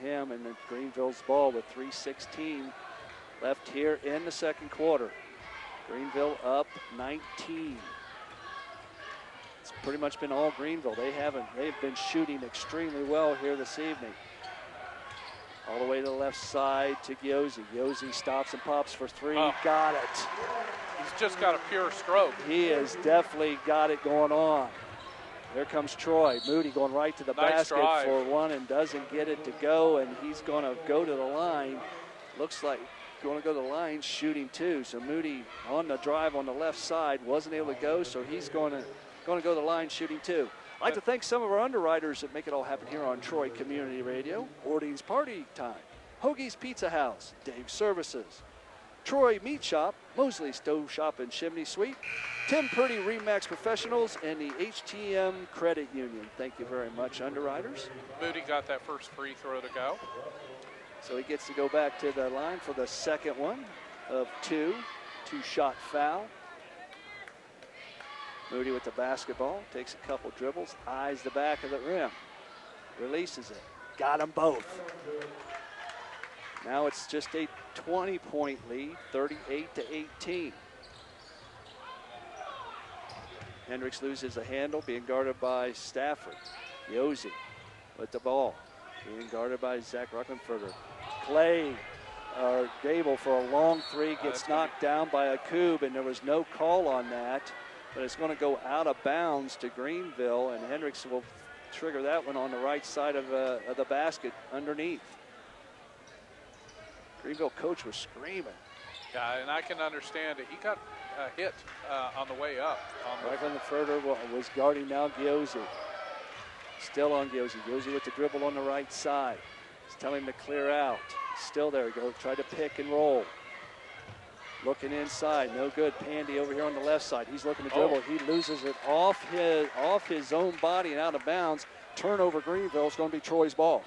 him, and then Greenville's ball with 3:16 left here in the second quarter. Greenville up 19. It's pretty much been all Greenville. They've been shooting extremely well here this evening. All the way to the left side to Giosi. Giosi stops and pops for three. Got it. He's just got a pure stroke. He has definitely got it going on. Here comes Troy. Moody going right to the basket drive for one and doesn't get it to go, and he's going to go to the line. Looks like going to go to the line shooting two. So Moody on the drive on the left side wasn't able to go, so he's going to go to the line shooting two. I'd like to thank some of our underwriters that make it all happen here on Troy Community Radio. Orting's Party Time, Hoagie's Pizza House, Dave's Services, Troy Meat Shop, Mosley Stove Shop and Chimney Suite, Tim Purdy Remax Professionals, and the HTM Credit Union. Thank you very much, underwriters. Moody got that first free throw to go. So he gets to go back to the line for the second one of two-shot foul. Moody with the basketball, takes a couple dribbles, eyes the back of the rim, releases it, got them both. Now it's just a 20-point lead, 38-18. Hendricks loses the handle, being guarded by Stafford. Yossi with the ball, being guarded by Zach Rucklenfurter. Gable for a long three gets knocked down by a Koob, and there was no call on that, but it's going to go out of bounds to Greenville, and Hendricks will trigger that one on the right side of the basket underneath. Greenville coach was screaming. Yeah, and I can understand it. He got hit on the way up. Rucklenfurter was guarding now Giosi. Still on Giosi. Giosi with the dribble on the right side. He's telling him to clear out. Still there. Go try to pick and roll. Looking inside. No good. Pandy over here on the left side. He's looking to dribble. He loses it off his own body and out of bounds. Turnover Greenville. It's going to be Troy's ball.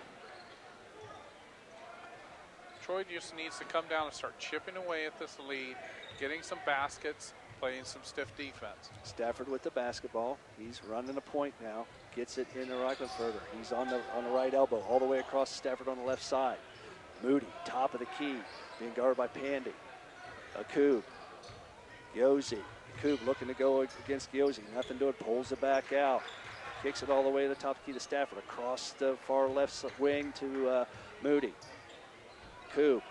Troy just needs to come down and start chipping away at this lead, getting some baskets, playing some stiff defense. Stafford with the basketball. He's running a point now. Gets it into Rucklenfurter. He's on the right elbow, all the way across Stafford on the left side. Moody, top of the key, being guarded by Pandy. Koob. Yossi. Koob looking to go against Yossi. Nothing doing. Pulls it back out. Kicks it all the way to the top of the key to Stafford. Across the far left wing to Moody. Koob,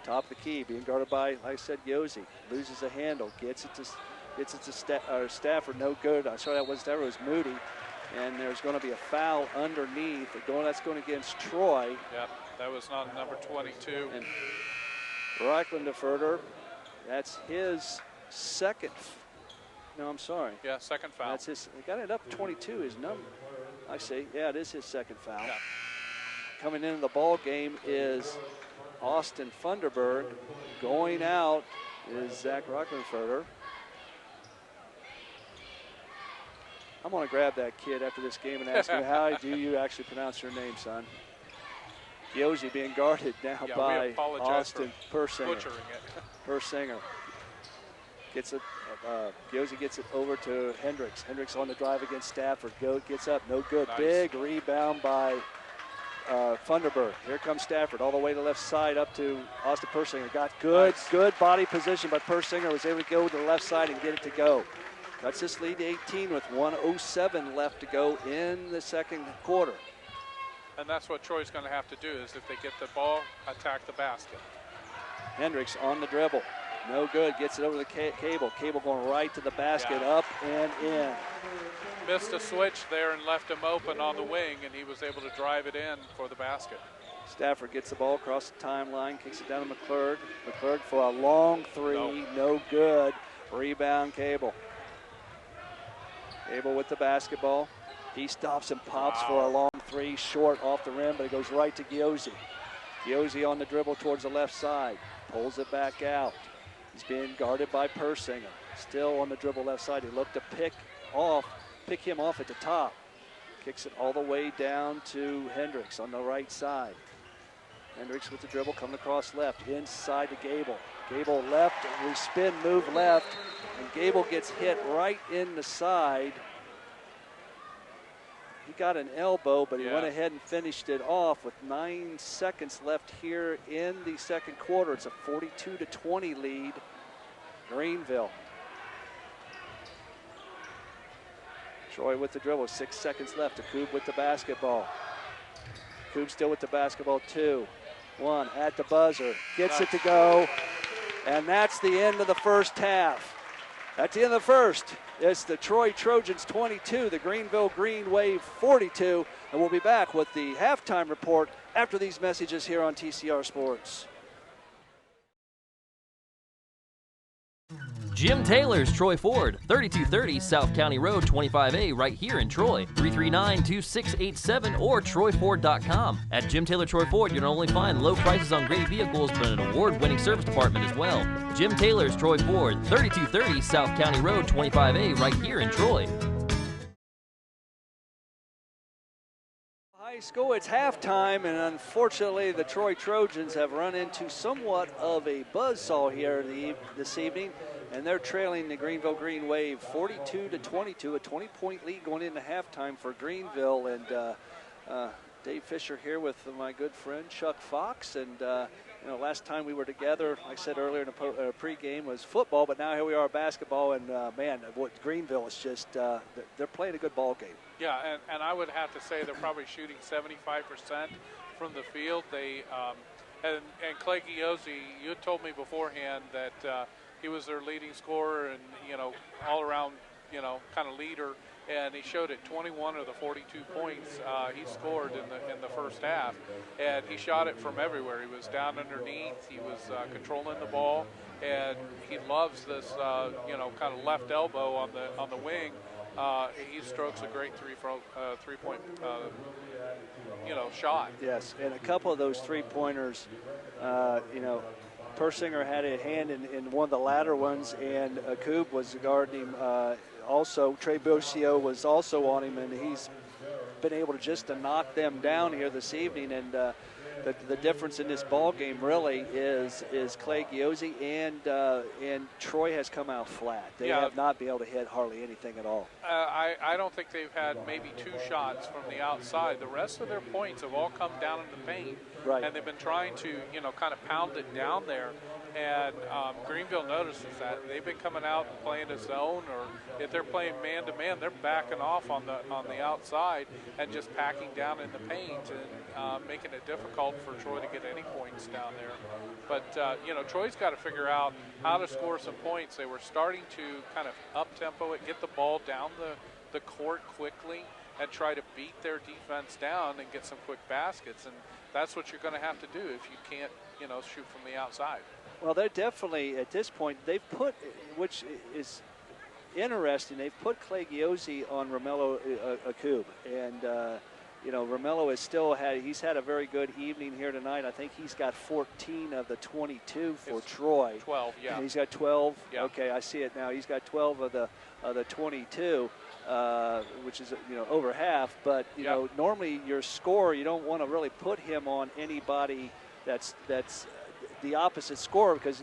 top of the key, being guarded by, like I said, Yossi. Loses the handle, gets it to Stafford, no good. I saw that was Stafford, it was Moody. And there's going to be a foul underneath. That's going against Troy. Yep, that was on number 22. And Rucklenfurter, that's his second. No, I'm sorry. Yeah, second foul. That's his. He got it up 22. His number. I see. Yeah, it is his second foul. Yeah. Coming into the ball game is Austin Funderburg. Going out is Zach Rucklenfurter. I'm going to grab that kid after this game and ask him, how do you actually pronounce your name, son? Giosi being guarded now by Austin Persinger. Persinger gets it. Giosi gets it over to Hendricks. Hendricks on the drive against Stafford. Gets up, no good. Nice. Big rebound by Funderburg. Here comes Stafford all the way to the left side up to Austin Persinger. Got good body position, but Persinger was able to go to the left side and get it to go. Cuts this lead to 18 with 1:07 left to go in the second quarter. And that's what Troy's going to have to do, is if they get the ball, attack the basket. Hendricks on the dribble. No good. Gets it over the Cable. Cable going right to the basket, up and in. Missed a switch there and left him open on the wing, and he was able to drive it in for the basket. Stafford gets the ball across the timeline, kicks it down to McClurg. McClurg for a long three, no good. Rebound Cable. Cable with the basketball. He stops and pops for a long three, short off the rim, but it goes right to Giosi. Giosi on the dribble towards the left side, pulls it back out. He's being guarded by Persinger. Still on the dribble left side. He looked to pick him off at the top. Kicks it all the way down to Hendricks on the right side. Hendricks with the dribble coming across left, inside to Gable. Gable left, we spin, move left, and Gable gets hit right in the side. He got an elbow, but he went ahead and finished it off with 9 seconds left here in the second quarter. It's a 42-20 lead, Greenville. Troy with the dribble, 6 seconds left. To Koob with the basketball. Koob still with the basketball, 2-1 at the buzzer. Gets it to go, and that's the end of the first half. At the end of the first, it's the Troy Trojans 22, the Greenville Green Wave 42, and we'll be back with the halftime report after these messages here on TCR Sports. Jim Taylor's Troy Ford, 3230 South County Road, 25A, right here in Troy. 339-2687 or TroyFord.com. At Jim Taylor Troy Ford, you'll not only find low prices on great vehicles, but an award-winning service department as well. Jim Taylor's Troy Ford, 3230 South County Road, 25A, right here in Troy. High High School. It's halftime, and unfortunately the Troy Trojans have run into somewhat of a buzzsaw here this evening, and they're trailing the Greenville Green Wave 42-22, a 20-point lead going into halftime for Greenville. And Dave Fisher here with my good friend Chuck Fox, and last time we were together, like I said earlier in the pregame, was football, but now here we are basketball, and man, what Greenville is just, they're playing a good ball game. Yeah, and I would have to say they're probably shooting 75% from the field. They and Clay Giozzi, you had told me beforehand that he was their leading scorer and all around kind of leader, and he showed it 21 of the 42 points he scored in the first half, and he shot it from everywhere. He was down underneath, he was controlling the ball, and he loves this kind of left elbow on the wing. He strokes a great three-point shot. Yes, and a couple of those three-pointers, Persinger had a hand in one of the latter ones, and Akub was guarding him. Also, Trey Bocio was also on him, and he's been able to knock them down here this evening. And the difference in this ball game really is Clay Giozzi and Troy has come out flat. They have not been able to hit hardly anything at all. I don't think they've had maybe 2 shots from the outside. The rest of their points have all come down in the paint. Right. And they've been trying to, kind of pound it down there. And Greenville notices that. They've been coming out and playing a zone, or if they're playing man-to-man, they're backing off on the outside and just packing down in the paint and making it difficult for Troy to get any points down there. But, Troy's got to figure out how to score some points. They were starting to kind of up-tempo it, get the ball down the court quickly and try to beat their defense down and get some quick baskets. And that's what you're going to have to do if you can't, shoot from the outside. Well, they're definitely, at this point, they've put, which is interesting, they've put Clay Giozzi on Romello Akub. And, Romello he's had a very good evening here tonight. I think he's got 14 of the 22 for Troy. 12, yeah. And he's got 12. Yeah. Okay, I see it now. He's got 12 of the 22, which is, over half. But, normally your scorer, you don't want to really put him on anybody that's the opposite scorer, because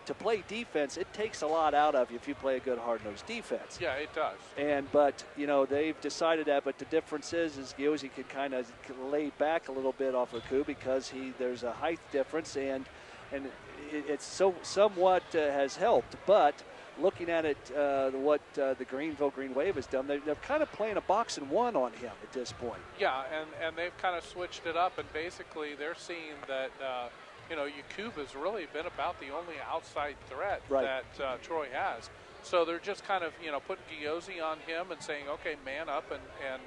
to play defense, it takes a lot out of you if you play a good hard-nosed defense. Yeah, it does. But they've decided that. But the difference is Giozzi could kind of lay back a little bit off of Ku, because there's a height difference, and it's somewhat has helped. But looking at it, what the Greenville Green Wave has done, they're kind of playing a box and one on him at this point. Yeah, and they've kind of switched it up, and basically they're seeing that. Yakub has really been about the only outside threat that Troy has. So they're just kind of, putting Giozzi on him and saying, okay, man up, and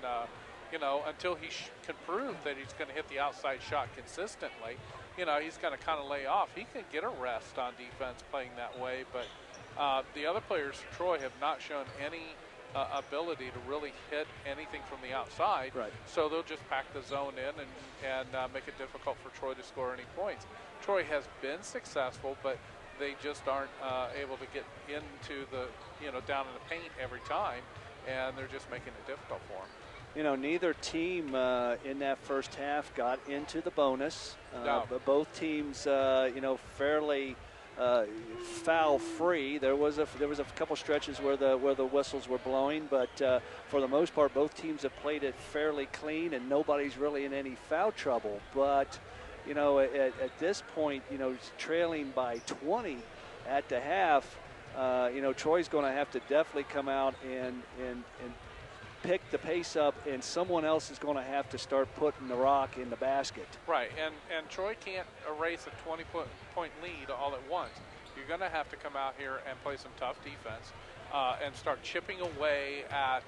until he can prove that he's going to hit the outside shot consistently, he's going to kind of lay off. He can get a rest on defense playing that way, but the other players for Troy have not shown any ability to really hit anything from the outside. Right. So they'll just pack the zone in and make it difficult for Troy to score any points. Troy has been successful, but they just aren't able to get into the, down in the paint every time, and they're just making it difficult for them. Neither team in that first half got into the bonus. No. But both teams, fairly foul-free. There was a couple stretches where the whistles were blowing, but for the most part, both teams have played it fairly clean, and nobody's really in any foul trouble. But at this point, trailing by 20 at the half, Troy's going to have to definitely come out and pick the pace up, and someone else is going to have to start putting the rock in the basket. Right, and Troy can't erase a 20-point lead all at once. You're going to have to come out here and play some tough defense and start chipping away at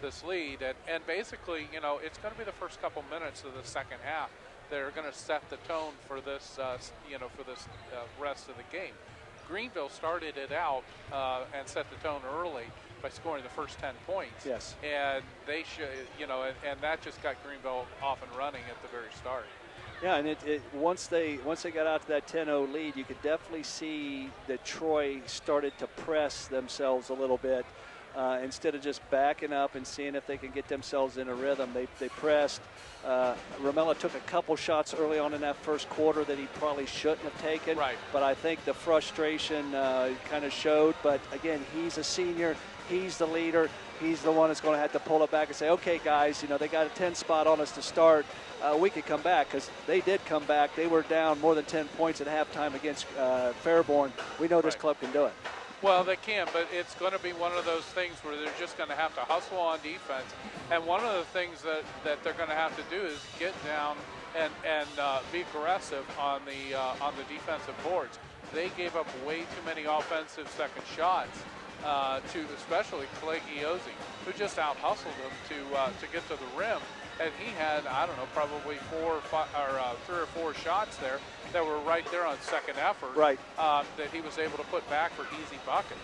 this lead, and basically, it's going to be the first couple minutes of the second half that are going to set the tone for this, rest of the game. Greenville started it out and set the tone early by scoring the first 10 points. Yes. And they should, and that just got Greenville off and running at the very start. Yeah, and once they got out to that 10-0 lead, you could definitely see that Troy started to press themselves a little bit. instead of just backing up and seeing if they can get themselves in a rhythm. They pressed. Ramella took a couple shots early on in that first quarter that he probably shouldn't have taken. Right. But I think the frustration kind of showed. But again, he's a senior. He's the leader. He's the one that's going to have to pull it back and say, okay, guys, they got a 10 spot on us to start. We could come back, because they did come back. They were down more than 10 points at halftime against Fairborn. We know this club can do it. Well, they can, but it's going to be one of those things where they're just going to have to hustle on defense. And one of the things that they're going to have to do is get down and be aggressive on the defensive boards. They gave up way too many offensive second shots to especially Clay Giozzi, who just out-hustled them to get to the rim. And he had, I don't know, probably 3 or 4 shots there that were right there on second effort. Right. That he was able to put back for easy buckets.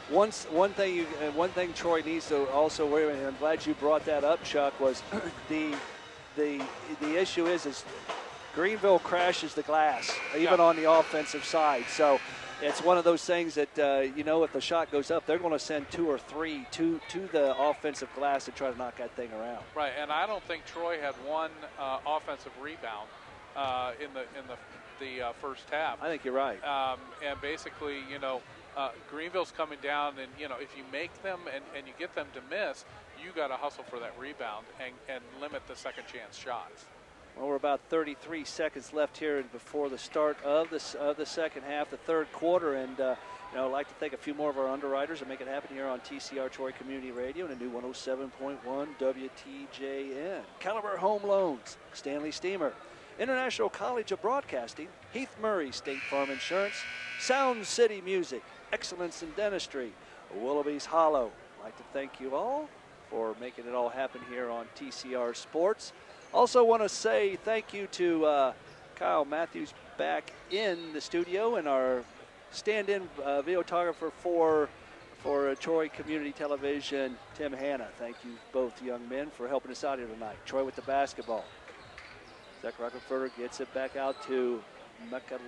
One thing Troy needs to also worry about, and I'm glad you brought that up, Chuck, was the issue is Greenville crashes the glass, even on the offensive side. So it's one of those things that, if the shot goes up, they're going to send 2 or 3 to the offensive glass to try to knock that thing around. Right, and I don't think Troy had one offensive rebound in the first half. I think you're right. And basically, Greenville's coming down, and, if you make them and you get them to miss, you got to hustle for that rebound and limit the second chance shots. Well, we're about 33 seconds left here before the start of the second half, the third quarter, and I'd like to thank a few more of our underwriters and make it happen here on TCR Troy Community Radio and a new 107.1 WTJN. Caliber Home Loans, Stanley Steamer, International College of Broadcasting, Heath Murray State Farm Insurance, Sound City Music, Excellence in Dentistry, Willoughby's Hollow. I'd like to thank you all for making it all happen here on TCR Sports. Also want to say thank you to Kyle Matthews back in the studio and our stand-in videographer for Troy Community Television, Tim Hanna. Thank you both young men for helping us out here tonight. Troy with the basketball. Zach Rockefeller gets it back out to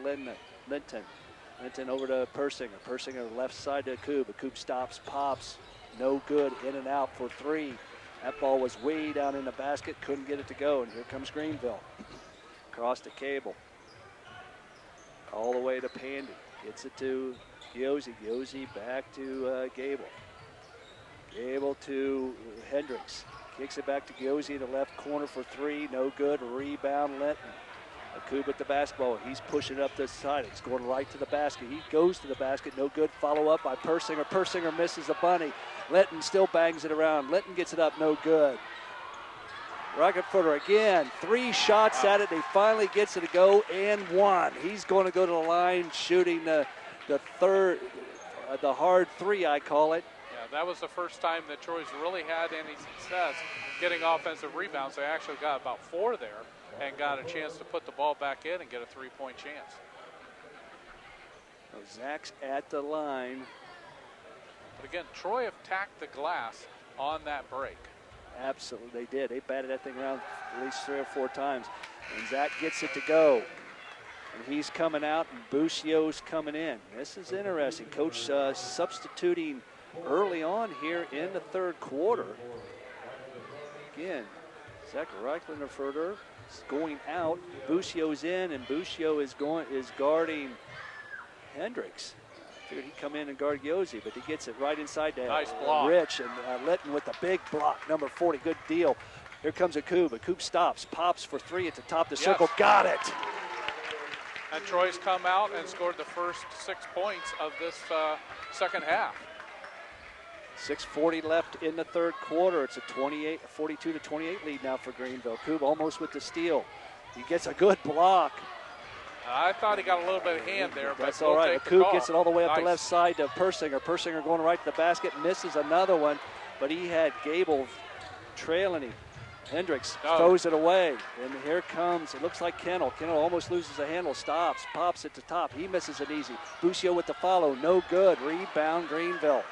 Linton. Linton over to Persinger. Persinger left side to Akub. Akub stops, pops, no good, in and out for 3. That ball was way down in the basket, couldn't get it to go, and here comes Greenville. Across the Cable. All the way to Pandy. Gets it to Giozzi. Giozzi back to Gable. Gable to Hendricks. Kicks it back to Giozzi in the left corner for 3. No good. Rebound, Linton. Akub at the basketball. He's pushing up this side. He's going right to the basket. He goes to the basket. No good. Follow up by Persinger. Persinger misses the bunny. Linton still bangs it around. Linton gets it up. No good. Rockefeller again. 3 shots at it. He finally gets it to go and 1. He's going to go to the line shooting the third, the hard 3, I call it. Yeah, that was the first time that Troy's really had any success getting offensive rebounds. They actually got about 4 there and got a chance to put the ball back in and get a 3-point chance. So Zach's at the line. But again, Troy attacked the glass on that break. Absolutely, they did. They batted that thing around at least 3 or 4 times. And Zach gets it to go. And he's coming out, and Buccio's coming in. This is interesting. Coach substituting early on here in the third quarter. Again, Zach Reichenfurter is going out. Buccio's in, and Buccio is guarding Hendricks. I figured he'd come in and guard Giozzi, but he gets it right inside to nice block. Rich, and Litton with the big block, number 40. Good deal. Here comes Akub. Akub stops, pops for 3 at the top of the circle. Got it. And Troy's come out and scored the first 6 points of this second half. 6:40 left in the third quarter. It's a 42-28 lead now for Greenville. Akub almost with the steal. He gets a good block. I thought he got a little bit of hand there, but that's all right. Akub gets it all the way up nice. The left side to Persinger. Persinger going right to the basket, misses another one, but he had Gable trailing him. Hendricks throws it away, and here comes, it looks like Kennel. Kennel almost loses the handle, stops, pops at the top. He misses it easy. Buccio with the follow, no good. Rebound, Greenville.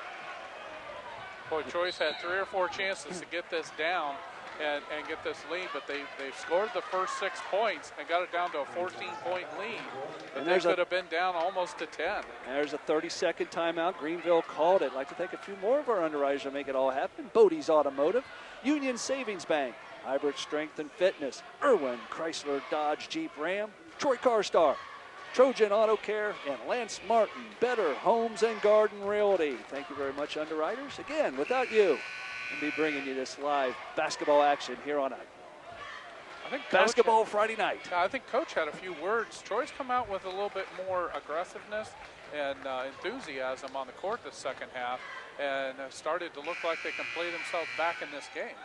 Boy, Troy's had 3 or 4 chances to get this down, and get this lead, but they've scored the first 6 points and got it down to a 14-point lead. But they could have been down almost to 10. There's a 30-second timeout. Greenville called it. I'd like to thank a few more of our underwriters to make it all happen. Bodey's Automotive, Union Savings Bank, Hybrid Strength and Fitness, Irwin Chrysler Dodge Jeep Ram, Troy CarStar, Trojan Auto Care, and Lance Martin, Better Homes and Garden Realty. Thank you very much, underwriters. Again, without you, I'd be bringing you this live basketball action here on a basketball Friday night. I think Coach had a few words. Troy's come out with a little bit more aggressiveness and enthusiasm on the court this second half, and started to look like they can play themselves back in this game.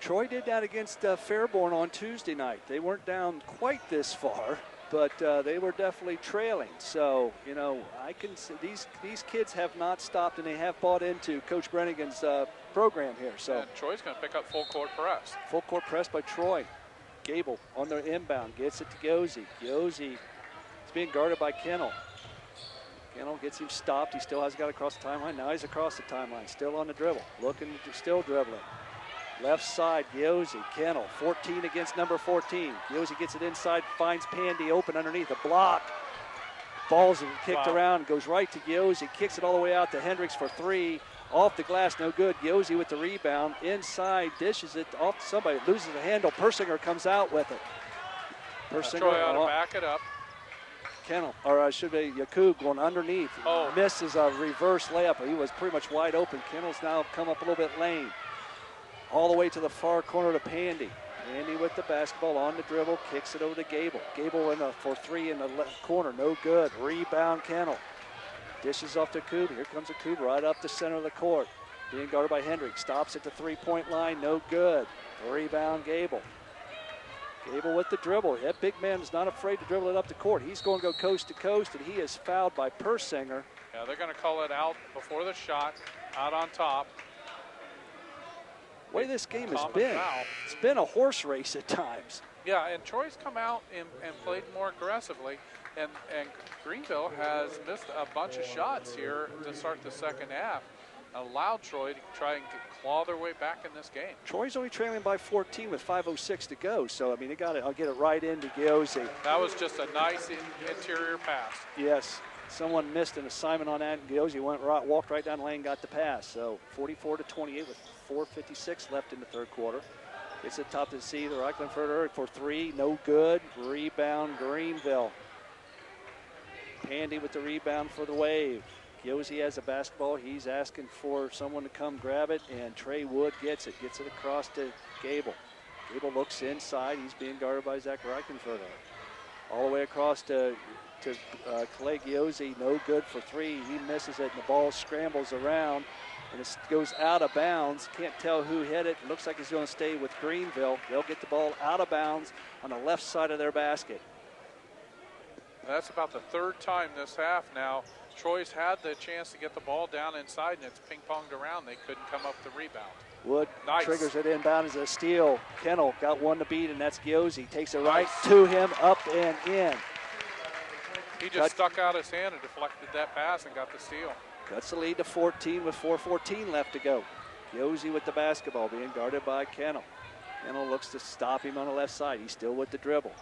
Troy did that against Fairborn on Tuesday night. They weren't down quite this far, but they were definitely trailing. So, you know, I can see these kids have not stopped, and they have bought into Coach Brennigan's program here. So and Troy's going to pick up full court press. Full court press by Troy. Gable on the inbound, gets it to Giosi. Giosi is being guarded by Kennel. Kennel gets him stopped. He still hasn't got across the timeline. Now he's across the timeline, still on the dribble, still dribbling. Left side, Giosi, Kennel, 14 against number 14. Giosi gets it inside, finds Pandy open underneath, a block. Ball's kicked around, goes right to Giosi, kicks it all the way out to Hendricks for three. Off the glass, no good. Giosi with the rebound, inside, dishes it off to somebody, loses the handle. Persinger comes out with it. Persinger Troy ought to back it up. Kennel, or I should be Yakub going underneath. Oh. Misses a reverse layup. He was pretty much wide open. Kennel's now come up a little bit lane. All the way to the far corner to Pandy. Pandy with the basketball on the dribble, kicks it over to Gable. Gable for three in the left corner, no good. Rebound Kennel. Dishes off to Kub. Here comes a Kub right up the center of the court. Being guarded by Hendricks. Stops at the three-point line, no good. Rebound Gable. Gable with the dribble. That big man is not afraid to dribble it up the court. He's going to go coast to coast, and he is fouled by Persinger. Yeah, they're going to call it out before the shot, out on top. The way this game has been, it's been a horse race at times. Yeah, and Troy's come out and played more aggressively, and Greenville has missed a bunch of shots here to start the second half, allowed Troy to try and claw their way back in this game. Troy's only trailing by 14 with 5:06 to go, so I mean, I'll get it right into Giosi. That was just a nice interior pass. Yes, someone missed an assignment on that, and Giosi walked right down the lane, got the pass. So 44-28 with 4:56 left in the third quarter. It's at top to C, the Reichenfurter for three, no good. Rebound Greenville. Pandy with the rebound for the Wave. Giosi has a basketball. He's asking for someone to come grab it, and Trey Wood gets it across to Gable. Gable looks inside. He's being guarded by Zach Reichenfurter. All the way across to Clay Giosi, no good for three. He misses it, and the ball scrambles around, and it goes out of bounds. Can't tell who hit it. Looks like he's going to stay with Greenville. They'll get the ball out of bounds on the left side of their basket. That's about the third time this half now. Troy's had the chance to get the ball down inside, and it's ping-ponged around. They couldn't come up with the rebound. Wood nice. Triggers it inbound as a steal. Kennel got one to beat, and that's Giosi. Takes it right to him, up and in. He just stuck out his hand and deflected that pass and got the steal. Cuts the lead to 14 with 4:14 left to go. Giosi with the basketball, being guarded by Kennel. Kennel looks to stop him on the left side. He's still with the dribble.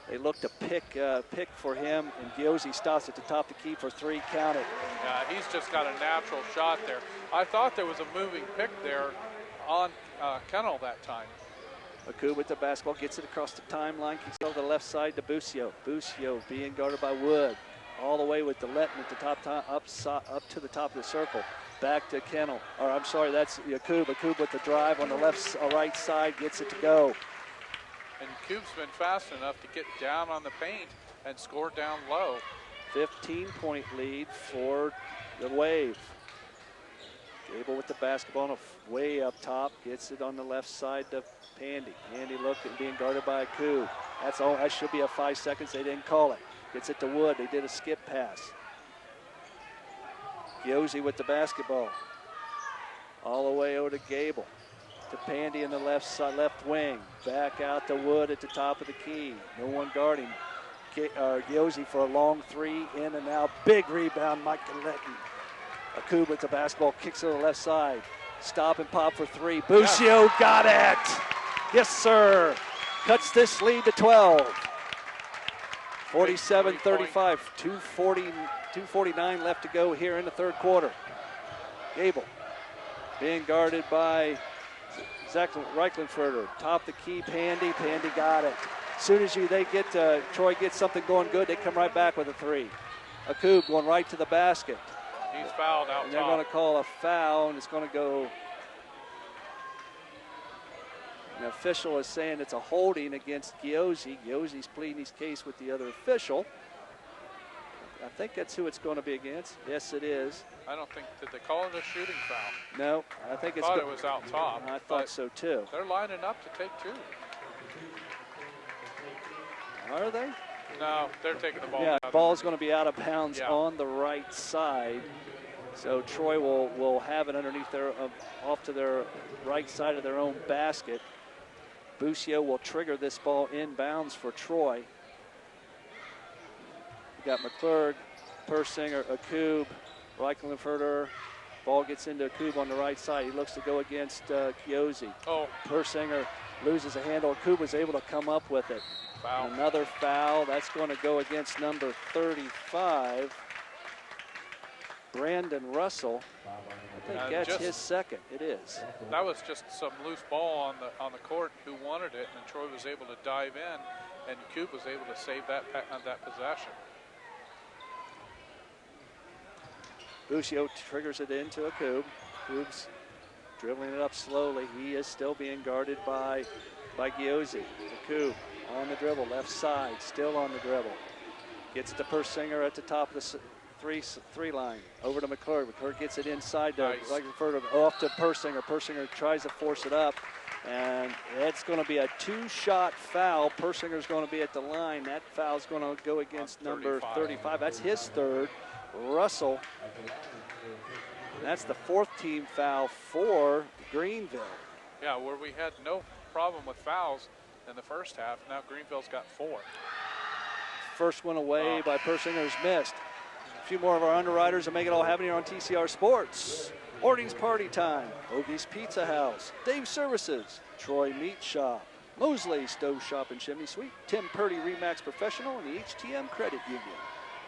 They look to pick for him, and Giosi stops at the top of the key for three, count it. Yeah, he's just got a natural shot there. I thought there was a moving pick there on Kennel that time. Maku with the basketball, gets it across the timeline, kicks it over the left side to Busio. Busio being guarded by Wood. All the way with the Letton at the top up to the top of the circle. Back to Kennel. Or I'm sorry, that's Yakub. Yakub with the drive on the right side, gets it to go. And Coop's been fast enough to get down on the paint and score down low. 15-point lead for the Wave. Gable with the basketball way up top, gets it on the left side to Pandy. Pandy looking, being guarded by Yakub. That's all. That should be a 5 seconds. They didn't call it. Gets it to Wood. They did a skip pass. Giosi with the basketball. All the way over to Gable. To Pandy in the left wing. Back out to Wood at the top of the key. No one guarding. Giosi for a long three, in and out. Big rebound, Mike Letton. Akub with the basketball, kicks to the left side. Stop and pop for three. Busio got it. Yes, sir. Cuts this lead to 12. 47-35. 2:49 left to go here in the third quarter. Gable being guarded by Zach Reichenfurter. Top the key, Pandy. Pandy got it. As soon as Troy gets something going good, they come right back with a three. Akub going right to the basket. He's fouled out and they're top. going to call a foul, and it's going to go. An official is saying it's a holding against Giozzi. Giozzi's pleading his case with the other official. I think that's who it's going to be against. Yes, it is. I don't think, did they call it a shooting foul? No, I think I it's. thought it was out top. I thought so too. They're lining up to take two. Are they? No, they're taking the ball. Yeah, out. ball's going to be out of bounds Yeah. on the right side. So Troy will have it underneath their, off to their right side of their own basket. Busio will trigger this ball inbounds for Troy. You got McClurg, Persinger, Akub, Reichenfurter. Ball gets into Akub on the right side. He looks to go against Giozzi. Oh. Persinger loses a handle. Akub was able to come up with it. Foul. Another foul. That's going to go against number 35, Brandon Russell. I think that's his second. It is. That was just some loose ball on the court. Who wanted it, and Troy was able to dive in, and Coop was able to save that possession. Busio triggers it into Akub. Akub's dribbling it up slowly. He is still being guarded by Giozzi. Akub on the dribble, left side, still on the dribble. Gets to Persinger at the top of the three line. Over to McClurg. McClurg gets it inside to off to Persinger. Persinger tries to force it up, and it's going to be a two-shot foul. Persinger's going to be at the line. That foul's going to go against number 35. That's his third. Russell. That's the fourth team foul for Greenville. Yeah, where we had no problem with fouls in the first half. Now Greenville's got 4. First one away by Persinger's missed. A few more of our underwriters and make it all happen here on TCR Sports. Morning's party time. Ogie's Pizza House. Dave's Services. Troy Meat Shop. Mosley Stove Shop and Chimney Sweep. Tim Purdy Remax Professional and the HTM Credit Union.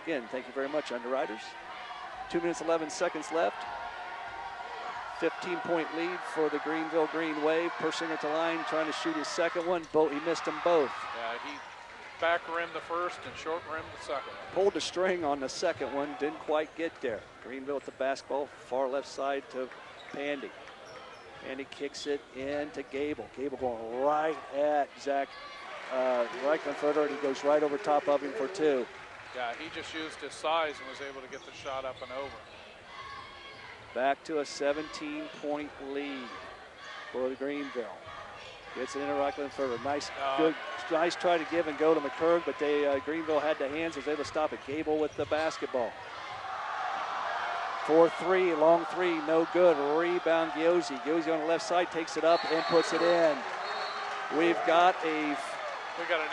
Again, thank you very much, underwriters. 2 minutes, 11 seconds left. 15-point lead for the Greenville Green Wave. Persinger at the line trying to shoot his second one. He missed them both. Yeah, he back rimmed the first and short rimmed the second. Pulled the string on the second one, didn't quite get there. Greenville with the basketball, far left side to Pandy. Pandy kicks it in to Gable. Gable going right at Zach Reichenfurter, and he goes right over top of him for two. Yeah, he just used his size and was able to get the shot up and over. Back to a 17-point lead for the Greenville. Gets it into Reichenfurter. Nice try to give and go to McCurg, but Greenville had the hands, was able to stop it. Gable with the basketball. 4-3, long three, no good. Rebound, Giozzi. Giozzi on the left side takes it up and puts it in. We got an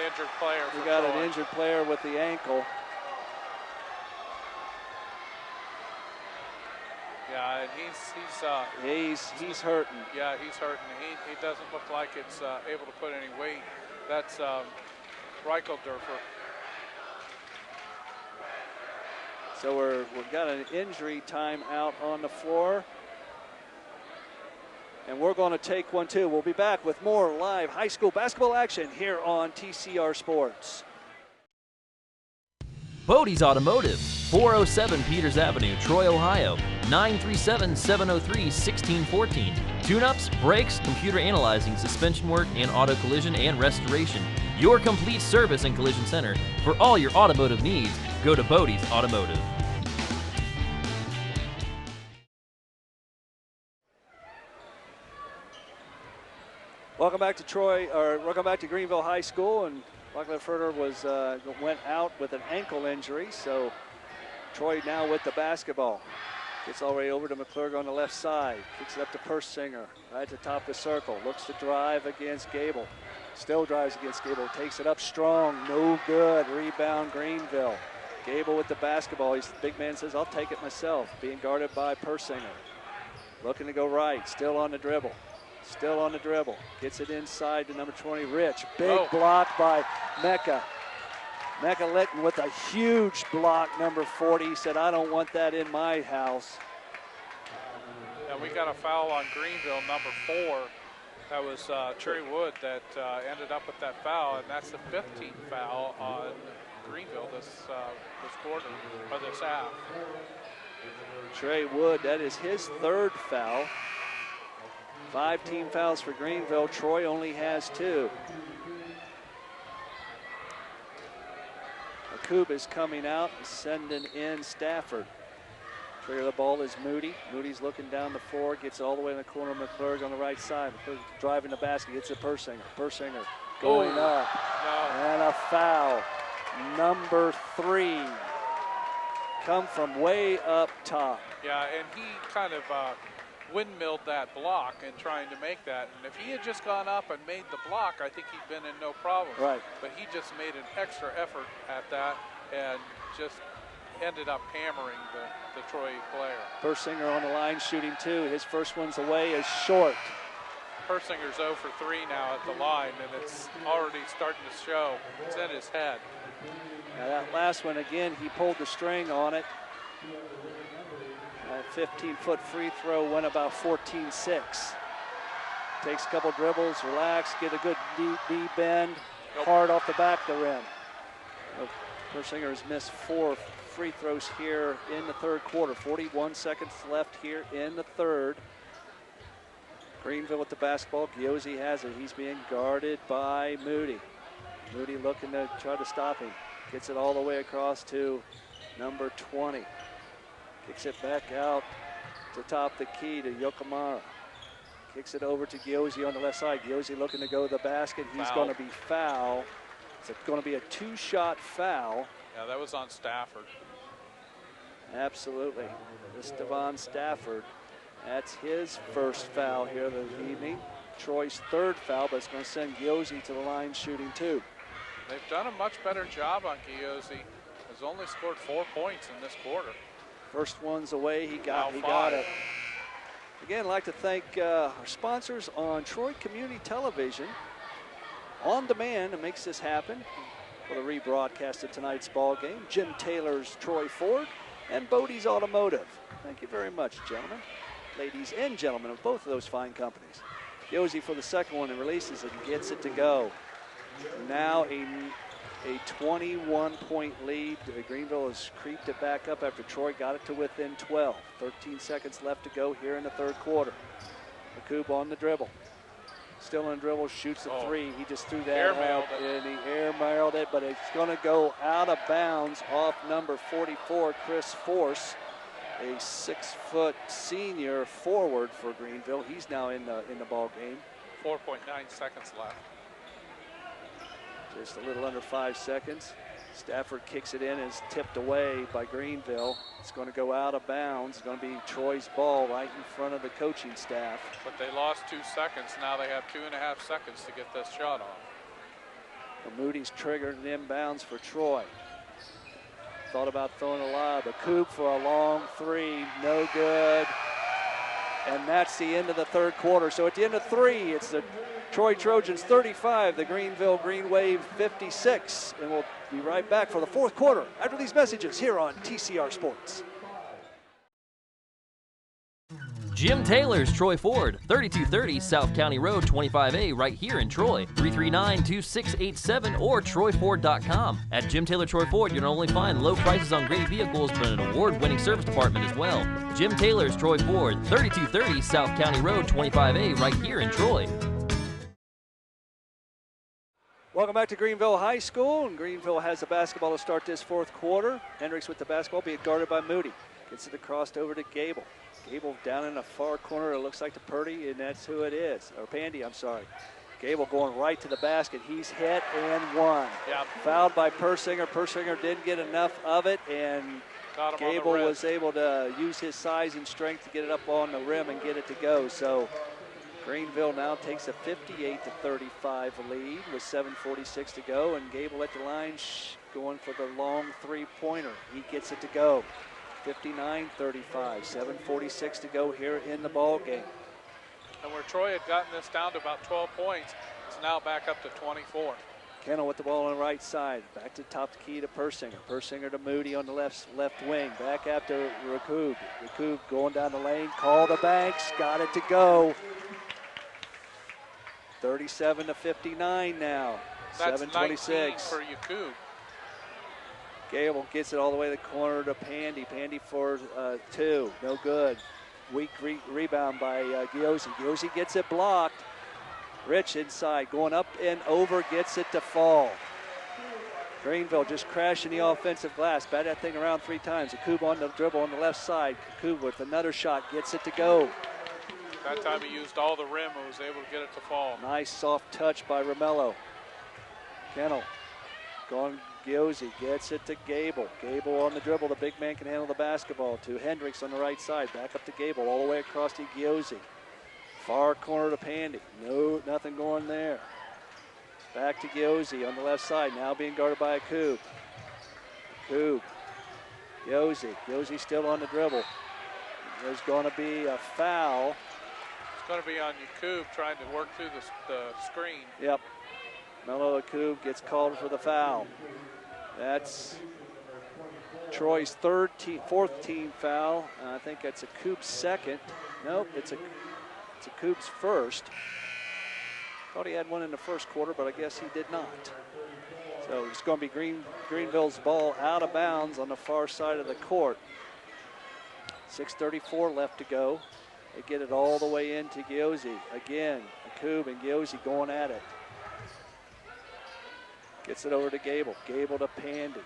injured player. We got an injured player with the ankle. Yeah, and he's hurting. Yeah, he's hurting. He doesn't look like it's able to put any weight. That's Reichendorfer. So we've got an injury timeout on the floor. And we're going to take one too. We'll be back with more live high school basketball action here on TCR Sports. Bodey's Automotive, 407 Peters Avenue, Troy, Ohio, 937-703-1614. Tune-ups, brakes, computer analyzing, suspension work, and auto collision and restoration. Your complete service and collision center. For all your automotive needs, go to Bodey's Automotive. Welcome back to welcome back to Greenville High School, and Reichenfurter went out with an ankle injury, so Troy now with the basketball. Gets all the way over to McClurg on the left side. Kicks it up to Persinger, right at the top of the circle. Looks to drive against Gable. Still drives against Gable. Takes it up strong, no good. Rebound Greenville. Gable with the basketball. The big man says, I'll take it myself. Being guarded by Persinger. Looking to go right, still on the dribble. Still on the dribble. Gets it inside to number 20, Rich. Big block by Mecca. Mecca Litton with a huge block, number 40. He said, I don't want that in my house. And we got a foul on Greenville, number 4. That was Trey Wood that ended up with that foul, and that's the 15th foul on Greenville this quarter, or this half. Trey Wood, that is his 3rd foul. 5 team fouls for Greenville. Troy only has 2. Akub is coming out and sending in Stafford. Trigger the ball is Moody. Moody's looking down the floor, gets all the way in the corner of McClurg on the right side. McClurg driving the basket, gets it Persinger. Persinger going up. No. And a foul. Number 3. Come from way up top. Yeah, and he kind of windmilled that block and trying to make that. And if he had just gone up and made the block, I think he'd been in no problem. Right. But he just made an extra effort at that and just ended up hammering the Troy player. Persinger on the line shooting 2. His first one's away is short. Persinger's 0 for 3 now at the line, and it's already starting to show. It's in his head. Now that last one, again, he pulled the string on it. That 15-foot free throw went about 14-6. Takes a couple dribbles, relax, get a good deep bend, hard off the back of the rim. Persinger has missed 4 free throws here in the 3rd quarter. 41 seconds left here in the 3rd. Greenville with the basketball. Giosi has it. He's being guarded by Moody. Moody looking to try to stop him. Gets it all the way across to number 20. Kicks it back out to top the key to Yokomara. Kicks it over to Giosi on the left side. Giosi looking to go to the basket. He's going to be fouled. It's going to be a 2-shot foul. Yeah, that was on Stafford. Absolutely. This Devon Stafford, that's his first foul here this evening. Troy's 3rd foul, but it's going to send Giosi to the line shooting 2. They've done a much better job on Giosi. Has only scored 4 points in this quarter. First one's away. He got it. Again, I'd like to thank our sponsors on Troy Community Television. On demand, it makes this happen for the rebroadcast of tonight's ball game. Jim Taylor's Troy Ford and Bodey's Automotive. Thank you very much, gentlemen, ladies and gentlemen of both of those fine companies. Giosi for the second one and releases it and gets it to go. Now a 21-point lead. Greenville has creeped it back up after Troy got it to within 12. 13 seconds left to go here in the 3rd quarter. Akub on the dribble. Still on dribble, shoots a 3. He just threw that out, and he air-mailed it, but it's going to go out of bounds off number 44, Chris Force, a 6-foot senior forward for Greenville. He's now in the ball game. 4.9 seconds left. Just a little under 5 seconds. Stafford kicks it in and is tipped away by Greenville. It's going to go out of bounds. It's going to be Troy's ball right in front of the coaching staff. But they lost 2 seconds. Now they have 2.5 seconds to get this shot off. Well, Moody's triggered an inbounds for Troy. Thought about throwing a lob. Akub for a long 3, no good. And that's the end of the 3rd quarter. So at the end of 3, it's the Troy Trojans 35, the Greenville Green Wave 56. And we'll be right back for the 4th quarter after these messages here on TCR Sports. Jim Taylor's Troy Ford, 3230 South County Road, 25A, right here in Troy. 339-2687 or TroyFord.com. At Jim Taylor Troy Ford, you'll not only find low prices on great vehicles, but an award-winning service department as well. Jim Taylor's Troy Ford, 3230 South County Road, 25A, right here in Troy. Welcome back to Greenville High School, and Greenville has the basketball to start this 4th quarter. Hendricks with the basketball, being guarded by Moody. Gets it across over to Gable. Gable down in the far corner, it looks like to Purdy, and that's who it is. Or Pandy, I'm sorry. Gable going right to the basket. He's hit and one. Yep. Fouled by Persinger. Persinger didn't get enough of it, and Gable was able to use his size and strength to get it up on the rim and get it to go. So Greenville now takes a 58-35 lead with 7:46 to go, and Gable at the line going for the long 3-pointer. He gets it to go. 59-35, 7:46 to go here in the ball game. And where Troy had gotten this down to about 12 points, it's now back up to 24. Kennel with the ball on the right side. Back to top of the key to Persinger. Persinger to Moody on the left wing. Back after Rakub. Rakub going down the lane. Call the Banks. Got it to go. 37-59 now. That's 7:26. 19 for Yakub. Gable gets it all the way to the corner to Pandy. Pandy for 2. No good. Weak rebound by Giosi. Giosi gets it blocked. Rich inside, going up and over, gets it to fall. Greenville just crashing the offensive glass. Bat that thing around 3 times. Yakub on the dribble on the left side. Yakub with another shot, gets it to go. That time he used all the rim and was able to get it to fall. Nice soft touch by Romello. Kennel going Giosi, gets it to Gable. Gable on the dribble, the big man can handle the basketball. To Hendricks on the right side, back up to Gable, all the way across to Giosi. Far corner to Pandy. No, nothing going there. Back to Giosi on the left side, now being guarded by Yakub. Yakub. Giosi. Giosi still on the dribble. There's going to be a foul. It's going to be on Yakub trying to work through the screen. Yep. Melo Yakub gets called for the foul. That's Troy's fourth team foul. I think that's Yakub's second. Nope, it's Yakub's first. Thought he had one in the first quarter, but I guess he did not. So it's going to be Greenville's ball out of bounds on the far side of the court. 6:34 left to go. They get it all the way into Giosi. Again, Yakub and Giosi going at it. Gets it over to Gable. Gable to Pandy.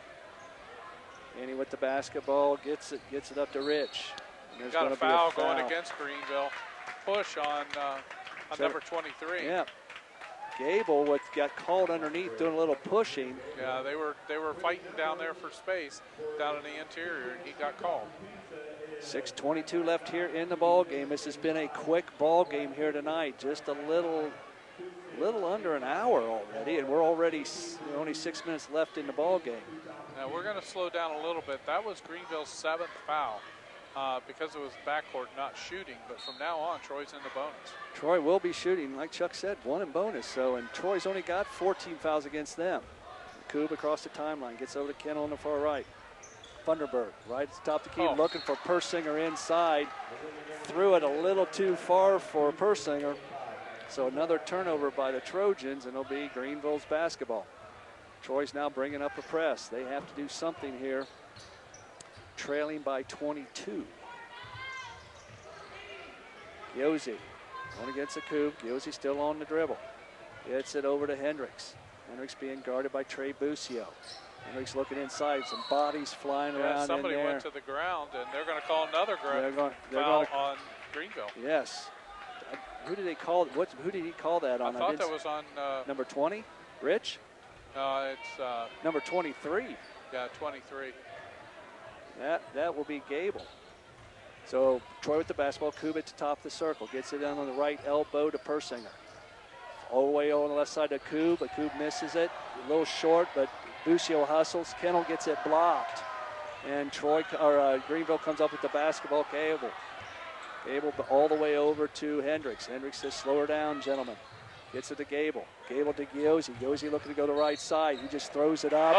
Pandy with the basketball, gets it up to Rich. And there's got a foul going against Greenville. Push on number 23. Yeah. Gable got called underneath doing a little pushing. Yeah, they were fighting down there for space down in the interior, and he got called. 6:22 left here in the ball game. This has been a quick ball game here tonight. Just a little under an hour already, and we're already only 6 minutes left in the ball game. Now we're going to slow down a little bit. That was Greenville's 7th foul because it was backcourt not shooting. But from now on, Troy's in the bonus. Troy will be shooting, like Chuck said, 1 in bonus. So, and Troy's only got 14 fouls against them. Koob across the timeline, gets over to Kennel on the far right. Thunderberg right at the top of the key, looking for Persinger inside. Threw it a little too far for Persinger. So another turnover by the Trojans, and it'll be Greenville's basketball. Troy's now bringing up a press. They have to do something here, trailing by 22. Giosi going against the Coupe. Giosi still on the dribble. Gets it over to Hendricks. Hendricks being guarded by Trey Busio. Hendricks looking inside. Some bodies flying around somebody in there. went to the ground, and they're going to call another foul on Greenville. Yes. Who did they call? Who did he call that on? I thought that was on number 20, Rich. It's number 23. Yeah, 23. That will be Gable. So Troy with the basketball. Koob at the top of the circle, gets it down on the right elbow to Persinger. All the way on the left side to Koob, but Koob misses it. A little short, but Busio hustles. Kennel gets it blocked, and Greenville comes up with the basketball. Gable all the way over to Hendricks. Hendricks says, slow her down, gentlemen. Gets it to Gable. Gable to Giosi. Giosi looking to go to the right side. He just throws it up.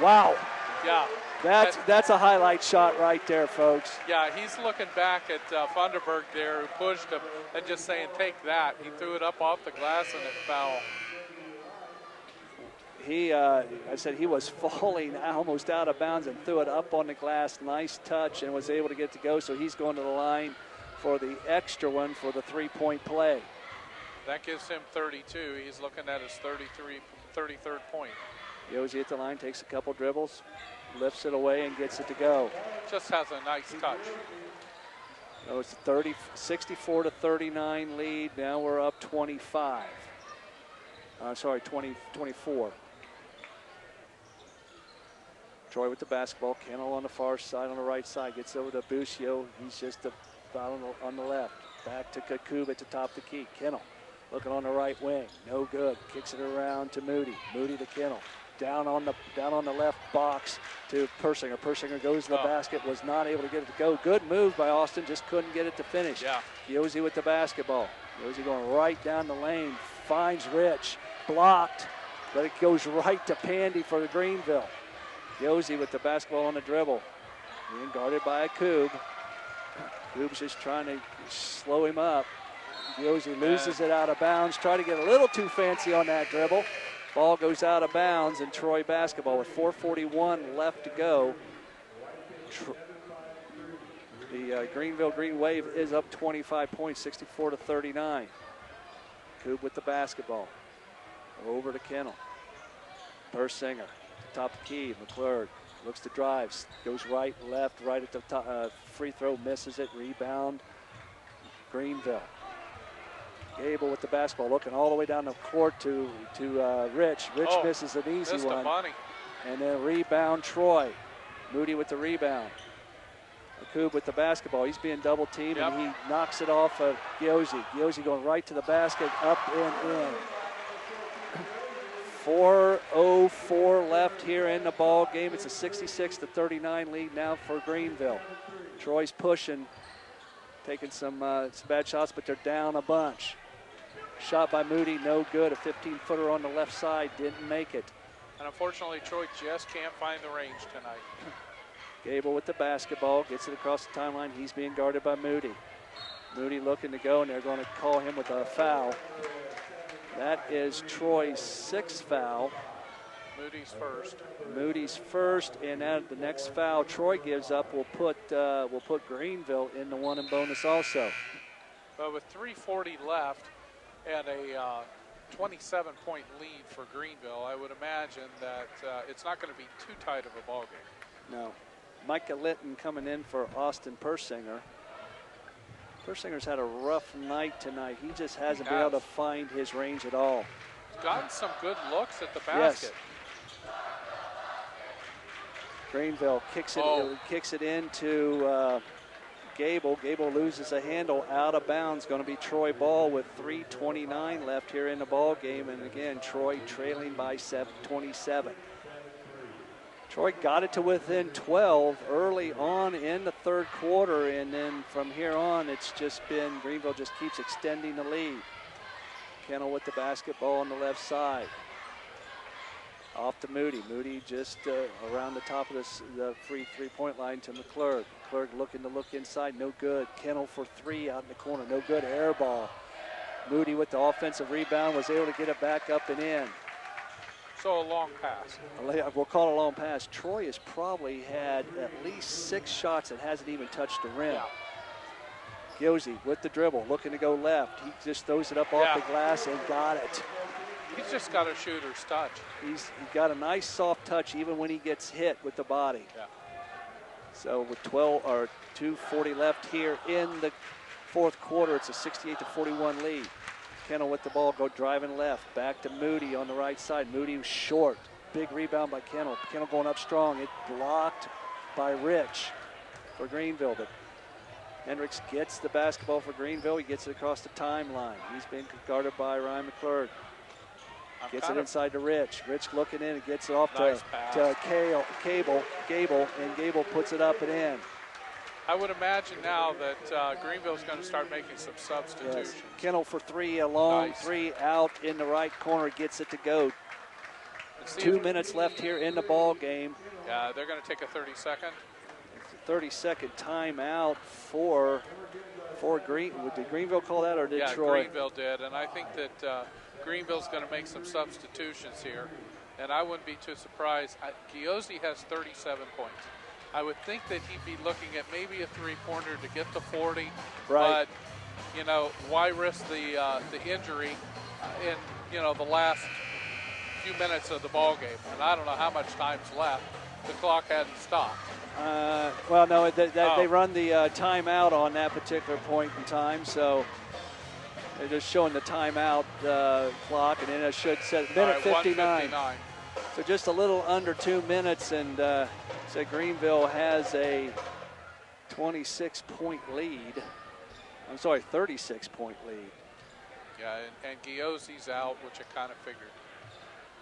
Wow. Yeah. That's a highlight shot right there, folks. Yeah, he's looking back at Thunderberg there, who pushed him, and just saying, take that. He threw it up off the glass, and it fell. I said he was falling almost out of bounds and threw it up on the glass. Nice touch, and was able to get it to go. So he's going to the line for the extra one for the three-point play. That gives him 32. He's looking at his 33rd point. Giosi at the line, takes a couple dribbles, lifts it away, and gets it to go. Just has a nice touch. So it's a 64-39 lead. Now we're up 25. 24. Troy with the basketball. Kennel on the far side, on the right side. Gets over to Busio. He's just about on the left. Back to Kakub at the top of the key. Kennel looking on the right wing. No good. Kicks it around to Moody. Moody to Kennel. down on the left box to Persinger. Persinger goes to the basket, was not able to get it to go. Good move by Austin, just couldn't get it to finish. Yeah. Giosi with the basketball. Giosi going right down the lane, finds Rich, blocked, but it goes right to Pandy for the Greenville. Giosi with the basketball on the dribble, being guarded by a Coob. Coob's just trying to slow him up. Giosi loses it out of bounds, try to get a little too fancy on that dribble. Ball goes out of bounds, and Troy basketball with 4:41 left to go. The Greenville Green Wave is up 25 points, 64-39. Coob with the basketball. Over to Kennel. Persinger, top of the key. McClurg looks to drives, goes right, left, right at the top. Free throw, misses it. Rebound, Greenville. Gable with the basketball, looking all the way down the court to Rich. Rich misses an easy one. Money. And then rebound, Troy. Moody with the rebound. Coob with the basketball. He's being double teamed, and he knocks it off of Giosi. Giosi going right to the basket, up and in. 4:04 left here in the ball game. It's a 66-39 lead now for Greenville. Troy's pushing, taking some bad shots, but they're down a bunch. Shot by Moody, no good. A 15-footer on the left side, didn't make it. And unfortunately, Troy just can't find the range tonight. Gable with the basketball, gets it across the timeline. He's being guarded by Moody. Moody looking to go, and they're going to call him with a foul. That is Troy's 6th foul. Moody's first. Moody's first, and the next foul Troy gives up will put Greenville in the one and bonus also. But with 3:40 left and a 27-point lead for Greenville, I would imagine that it's not going to be too tight of a ball game. No. Micah Litton coming in for Austin Persinger. Persinger's had a rough night tonight. He just hasn't been able to find his range at all. He's gotten some good looks at the basket. Yes. Greenville kicks it into Gable. Gable loses a handle out of bounds. Going to be Troy ball with 3:29 left here in the ball game. And again, Troy trailing by 27. Troy got it to within 12 early on in the third quarter, and then from here on, it's just been Greenville just keeps extending the lead. Kennel with the basketball on the left side. Off to Moody. Moody just around the top of the free three-point line to McClurg. McClurg looking to look inside, no good. Kennel for 3 out in the corner, no good. Air ball. Moody with the offensive rebound was able to get it back up and in. So a long pass. We'll call it a long pass. Troy has probably had at least 6 shots that hasn't even touched the rim. Yeah. Giosi with the dribble, looking to go left. He just throws it up off the glass and got it. He's just got a shooter's touch. He's got a nice soft touch even when he gets hit with the body. Yeah. So with 2:40 left here in the fourth quarter, it's a 68-41 lead. Kennel with the ball, go driving left. Back to Moody on the right side. Moody short. Big rebound by Kennel. Kennel going up strong. It blocked by Rich for Greenville. But Hendricks gets the basketball for Greenville. He gets it across the timeline. He's been guarded by Ryan McClurg. Gets it inside to Rich. Rich looking in and gets it off to Gable, and Gable puts it up and in. I would imagine now that Greenville's going to start making some substitutions. Yes. Kennel for 3, a long 3 out in the right corner, gets it to go. 2 minutes left here in the ball game. Yeah, they're going to take a 30-second. 30-second timeout for Greenville. Did Greenville call that, or did Troy? Yeah, Greenville did, and I think that Greenville's going to make some substitutions here, and I wouldn't be too surprised. Giosi has 37 points. I would think that he'd be looking at maybe a three-pointer to get to 40. Right. But, why risk the injury in, the last few minutes of the ball game? And I don't know how much time's left. The clock hadn't stopped. Well, no, they run the timeout on that particular point in time, so they're just showing the timeout clock, and then it should set minute 59. So just a little under 2 minutes, and so Greenville has a 26-point lead. I'm sorry, 36-point lead. Yeah, and Giosi's out, which I kind of figured.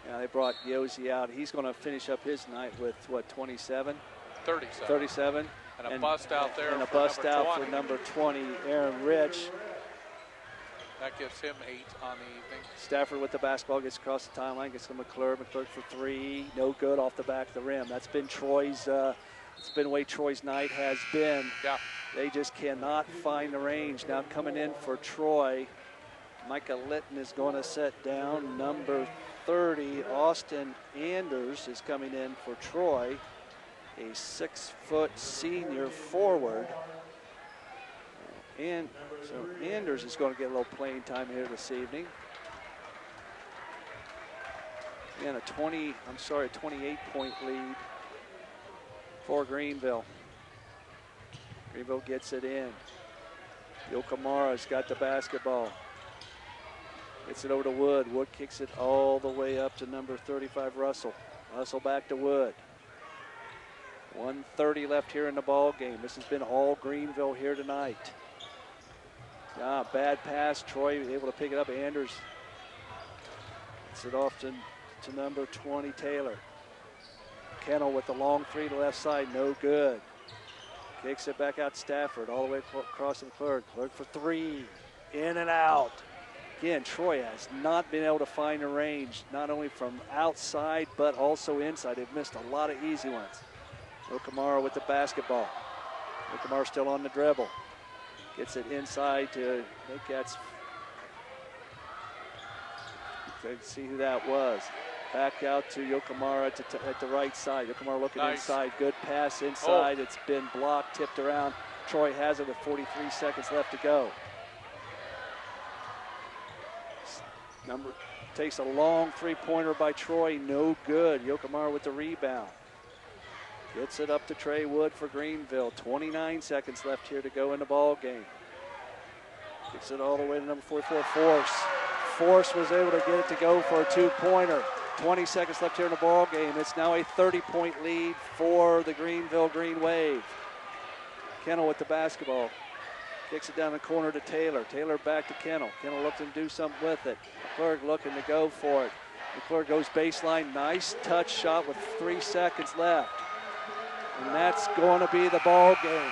Yeah, they brought Yossi out. He's going to finish up his night with, what, 27? 37. 37. And a bust out there and a for bust number out 20. for number 20, Aaron Rich. That gives him 8 on the evening. Stafford with the basketball, gets across the timeline, gets to McClure. McClure for 3, no good, off the back of the rim. That's been Troy's, it's been the way Troy's night has been. Yeah. They just cannot find the range. Now coming in for Troy, Micah Litton is going to set down. Number 30, Austin Anders, is coming in for Troy, a 6-foot senior forward. And so Anders is going to get a little playing time here this evening. And a 28-point lead for Greenville. Greenville gets it in. Yokamara's got the basketball. Gets it over to Wood. Wood kicks it all the way up to number 35, Russell. Russell back to Wood. 1:30 left here in the ball game. This has been all Greenville here tonight. Bad pass. Troy able to pick it up. Anders gets it off to number 20, Taylor. Kennel with the long 3 to the left side. No good. Kicks it back out to Stafford. All the way across to Clark. Clark for 3. In and out. Again, Troy has not been able to find a range, not only from outside, but also inside. They've missed a lot of easy ones. Okamara with the basketball. Okamara still on the dribble. Gets it inside to, I think that's, let's see who that was. Back out to Yokamara at the right side. Yokamara looking inside. Good pass inside. It's been blocked, tipped around. Troy has it with 43 seconds left to go. Takes a long 3-pointer by Troy. No good. Yokamara with the rebound. Gets it up to Trey Wood for Greenville. 29 seconds left here to go in the ball game. Gets it all the way to number 44, Force. Force was able to get it to go for a 2-pointer. 20 seconds left here in the ball game. It's now a 30-point lead for the Greenville Green Wave. Kennel with the basketball. Kicks it down the corner to Taylor. Taylor back to Kennel. Kennel looking to do something with it. McClure looking to go for it. McClure goes baseline. Nice touch shot with 3 seconds left. And that's going to be the ball game.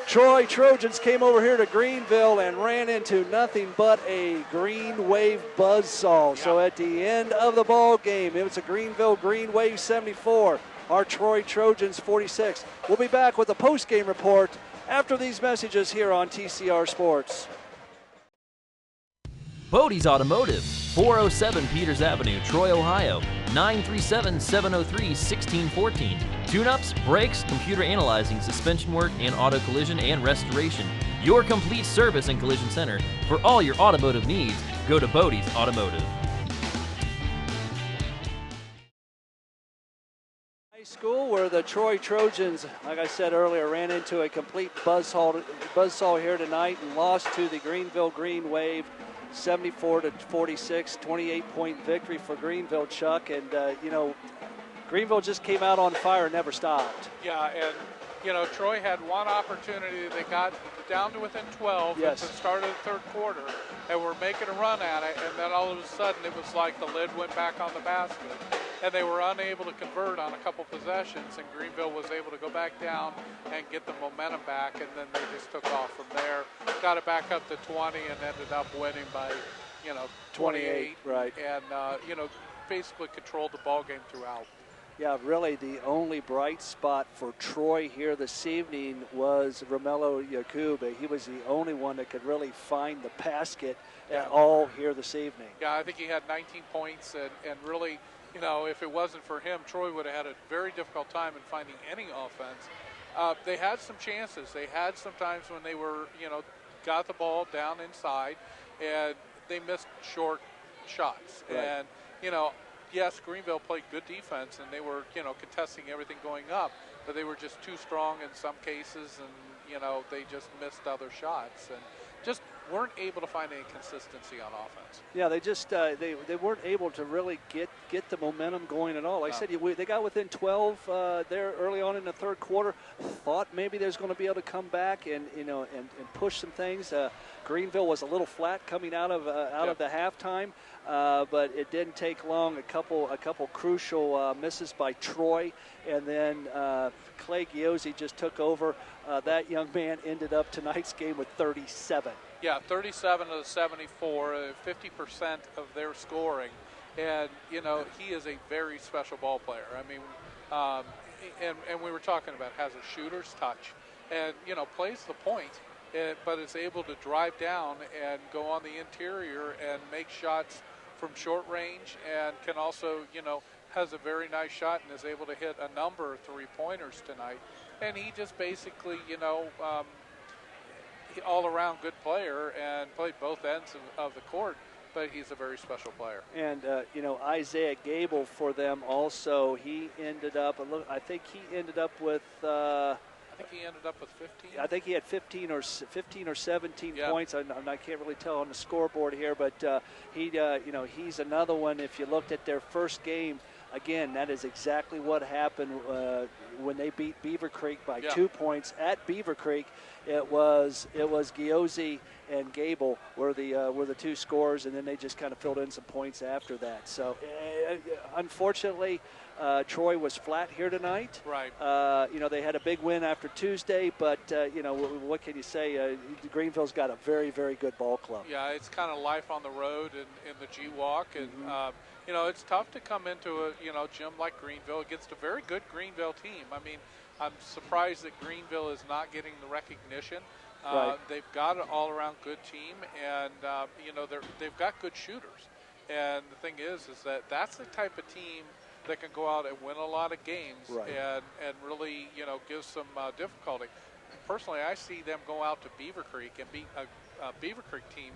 Troy Trojans came over here to Greenville and ran into nothing but a Green Wave buzzsaw. Yeah. So at the end of the ball game, it was a Greenville Green Wave 74, our Troy Trojans 46. We'll be back with a post-game report after these messages here on TCR Sports. Bodey's Automotive, 407 Peters Avenue, Troy, Ohio, 937-703-1614. Tune-ups, brakes, computer analyzing, suspension work, and auto collision and restoration. Your complete service and collision center. For all your automotive needs, go to Bodey's Automotive. High school where the Troy Trojans, like I said earlier, ran into a complete buzzsaw here tonight and lost to the Greenville Green Wave 74-46, 28-point victory for Greenville, Chuck. And, Greenville just came out on fire, never stopped. Yeah, and, Troy had one opportunity. They got down to within 12 at the start of the third quarter and were making a run at it. And then all of a sudden it was like the lid went back on the basket. And they were unable to convert on a couple possessions. And Greenville was able to go back down and get the momentum back. And then they just took off from there. Got it back up to 20 and ended up winning by, 28. Right. And, basically controlled the ball game throughout. Yeah, really the only bright spot for Troy here this evening was Romello Yakub. He was the only one that could really find the basket at all here this evening. Yeah, I think he had 19 points and really, if it wasn't for him, Troy would have had a very difficult time in finding any offense. They had some chances. They had some times when they were, got the ball down inside and they missed short shots. Right. And, yes, Greenville played good defense and they were, contesting everything going up, but they were just too strong in some cases and, they just missed other shots. And just weren't able to find any consistency on offense. Yeah, they just they weren't able to really get the momentum going at all. Like I said, they got within 12 there early on in the third quarter. Thought maybe there's going to be able to come back and and push some things. Greenville was a little flat coming out of the halftime, but it didn't take long. A couple crucial misses by Troy, and then Clay Giozzi just took over. That young man ended up tonight's game with 37. Yeah, 37 of the 74, 50% of their scoring. And, he is a very special ball player. I mean, and we were talking about has a shooter's touch and, plays the point, but is able to drive down and go on the interior and make shots from short range, and can also, has a very nice shot and is able to hit a number of three-pointers tonight. And he just basically, all-around good player and played both ends of the court, but he's a very special player. And, Isaiah Gable for them also, he ended up, I think he ended up with... I think he ended up with 15. I think he had 15 or 17 points. I can't really tell on the scoreboard here, but he's another one. If you looked at their first game, again, that is exactly what happened when they beat Beaver Creek by 2 points at Beaver Creek. It was Giozzi and Gable were the two scorers, and then they just kind of filled in some points after that. So, unfortunately, Troy was flat here tonight. Right. They had a big win after Tuesday, but what can you say? Greenville's got a very, very good ball club. Yeah, it's kind of life on the road in the G-Walk, and it's tough to come into a gym like Greenville against a very good Greenville team. I mean, I'm surprised that Greenville is not getting the recognition. Right. They've got an all-around good team, and they've got good shooters. And the thing is that that's the type of team that can go out and win a lot of games, right, and really give some difficulty. Personally, I see them go out to Beaver Creek and beat a Beaver Creek team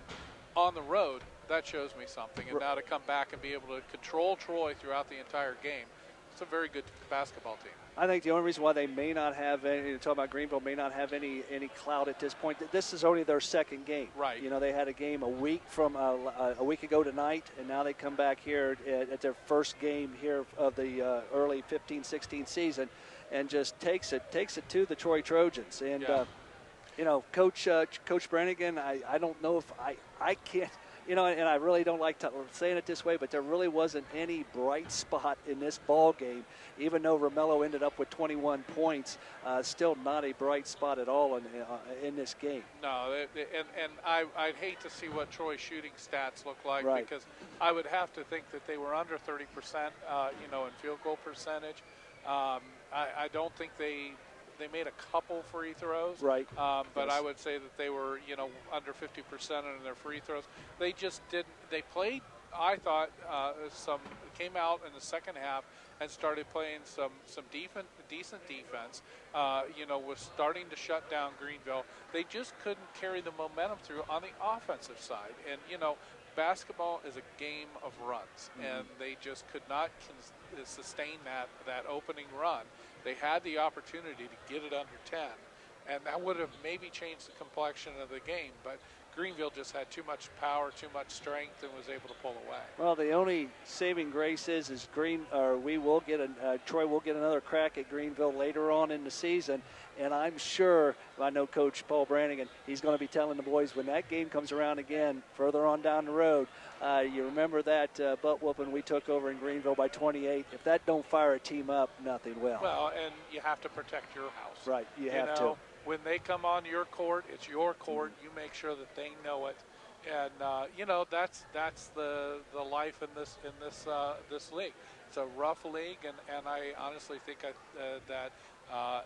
on the road. That shows me something. And now to come back and be able to control Troy throughout the entire game, it's a very good basketball team. I think the only reason why they may not have any, talking about Greenville, may not have any clout at this point. This is only their second game. Right. They had a game a week ago tonight, and now they come back here at their first game here of the early 15-16 season, and just takes it to the Troy Trojans. And Coach Brannigan, I don't know if I can't. And I really don't like saying it this way, but there really wasn't any bright spot in this ball game. Even though Romello ended up with 21 points, still not a bright spot at all in this game. No, and I'd hate to see what Troy's shooting stats look like, right, because I would have to think that they were under 30%, in field goal percentage. I don't think they made a couple free throws, right? But I would say that they were, under 50% in their free throws. They just didn't. They played. I thought came out in the second half and started playing some decent defense. Was starting to shut down Greenville. They just couldn't carry the momentum through on the offensive side. And basketball is a game of runs, and they just could not sustain that opening run. They had the opportunity to get it under 10, and that would have maybe changed the complexion of the game, but Greenville just had too much power, too much strength, and was able to pull away. Well, the only saving grace is Troy will get another crack at Greenville later on in the season, and I'm sure, I know Coach Paul Brannigan, he's going to be telling the boys when that game comes around again, further on down the road, you remember that butt whooping we took over in Greenville by 28. If that don't fire a team up, nothing will. Well, and you have to protect your house. Right, you have to. When they come on your court, it's your court. You make sure that they know it, and that's the life in this league. It's a rough league, and I honestly think that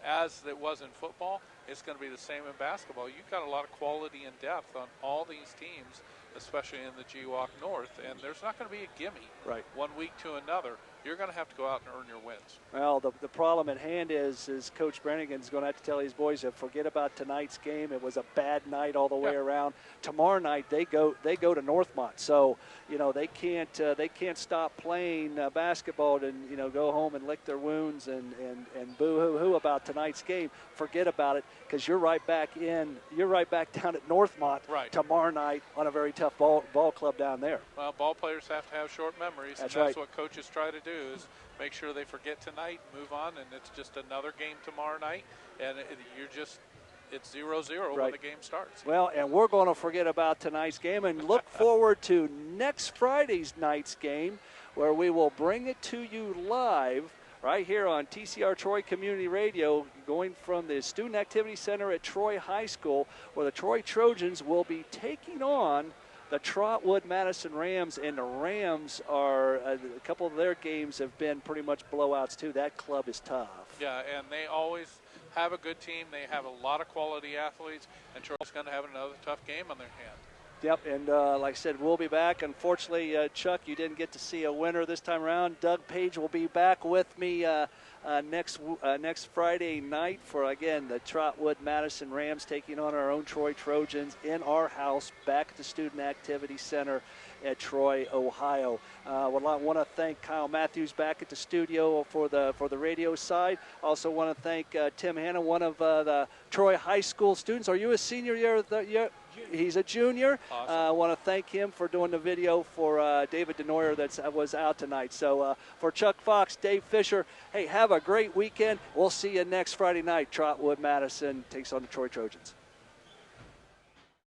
as it was in football, it's going to be the same in basketball. You've got a lot of quality and depth on all these teams, especially in the G-Walk North, and there's not going to be a gimme right, one week to another. you're going to have to go out and earn your wins. Well, the problem at hand is Coach Brannigan's going to have to tell these boys to forget about tonight's game. It was a bad night all the way around. Tomorrow night they go to Northmont, so they can't stop playing basketball and go home and lick their wounds and boo-hoo-hoo about tonight's game. Forget about it, because you're right back down at Northmont tomorrow night on a very tough ball club down there. Well, ball players have to have short memories. That's That's what coaches try to do, is make sure they forget tonight, move on, and it's just another game tomorrow night, and it's 0-0 when the game starts. Well, and we're going to forget about tonight's game and look forward to next Friday's night's game, where we will bring it to you live right here on TCR Troy Community Radio, going from the Student Activity Center at Troy High School, where the Troy Trojans will be taking on the Trotwood Madison Rams, and the Rams are a couple of their games have been pretty much blowouts too. That club is tough. Yeah, and they always have a good team. They have a lot of quality athletes, and Troy's going to have another tough game on their hands. Yep, and like I said, we'll be back. Unfortunately, Chuck, you didn't get to see a winner this time around. Doug Page will be back with me next Friday night for, again, the Trotwood Madison Rams taking on our own Troy Trojans in our house back at the Student Activity Center at Troy, Ohio. I want to thank Kyle Matthews back at the studio for the radio side. Also want to thank Tim Hanna, one of the Troy High School students. Are you a senior year? He's a junior. Awesome. I want to thank him for doing the video for David DeNoyer that was out tonight. So for Chuck Fox, Dave Fisher, hey, have a great weekend. We'll see you next Friday night. Trotwood Madison takes on the Troy Trojans.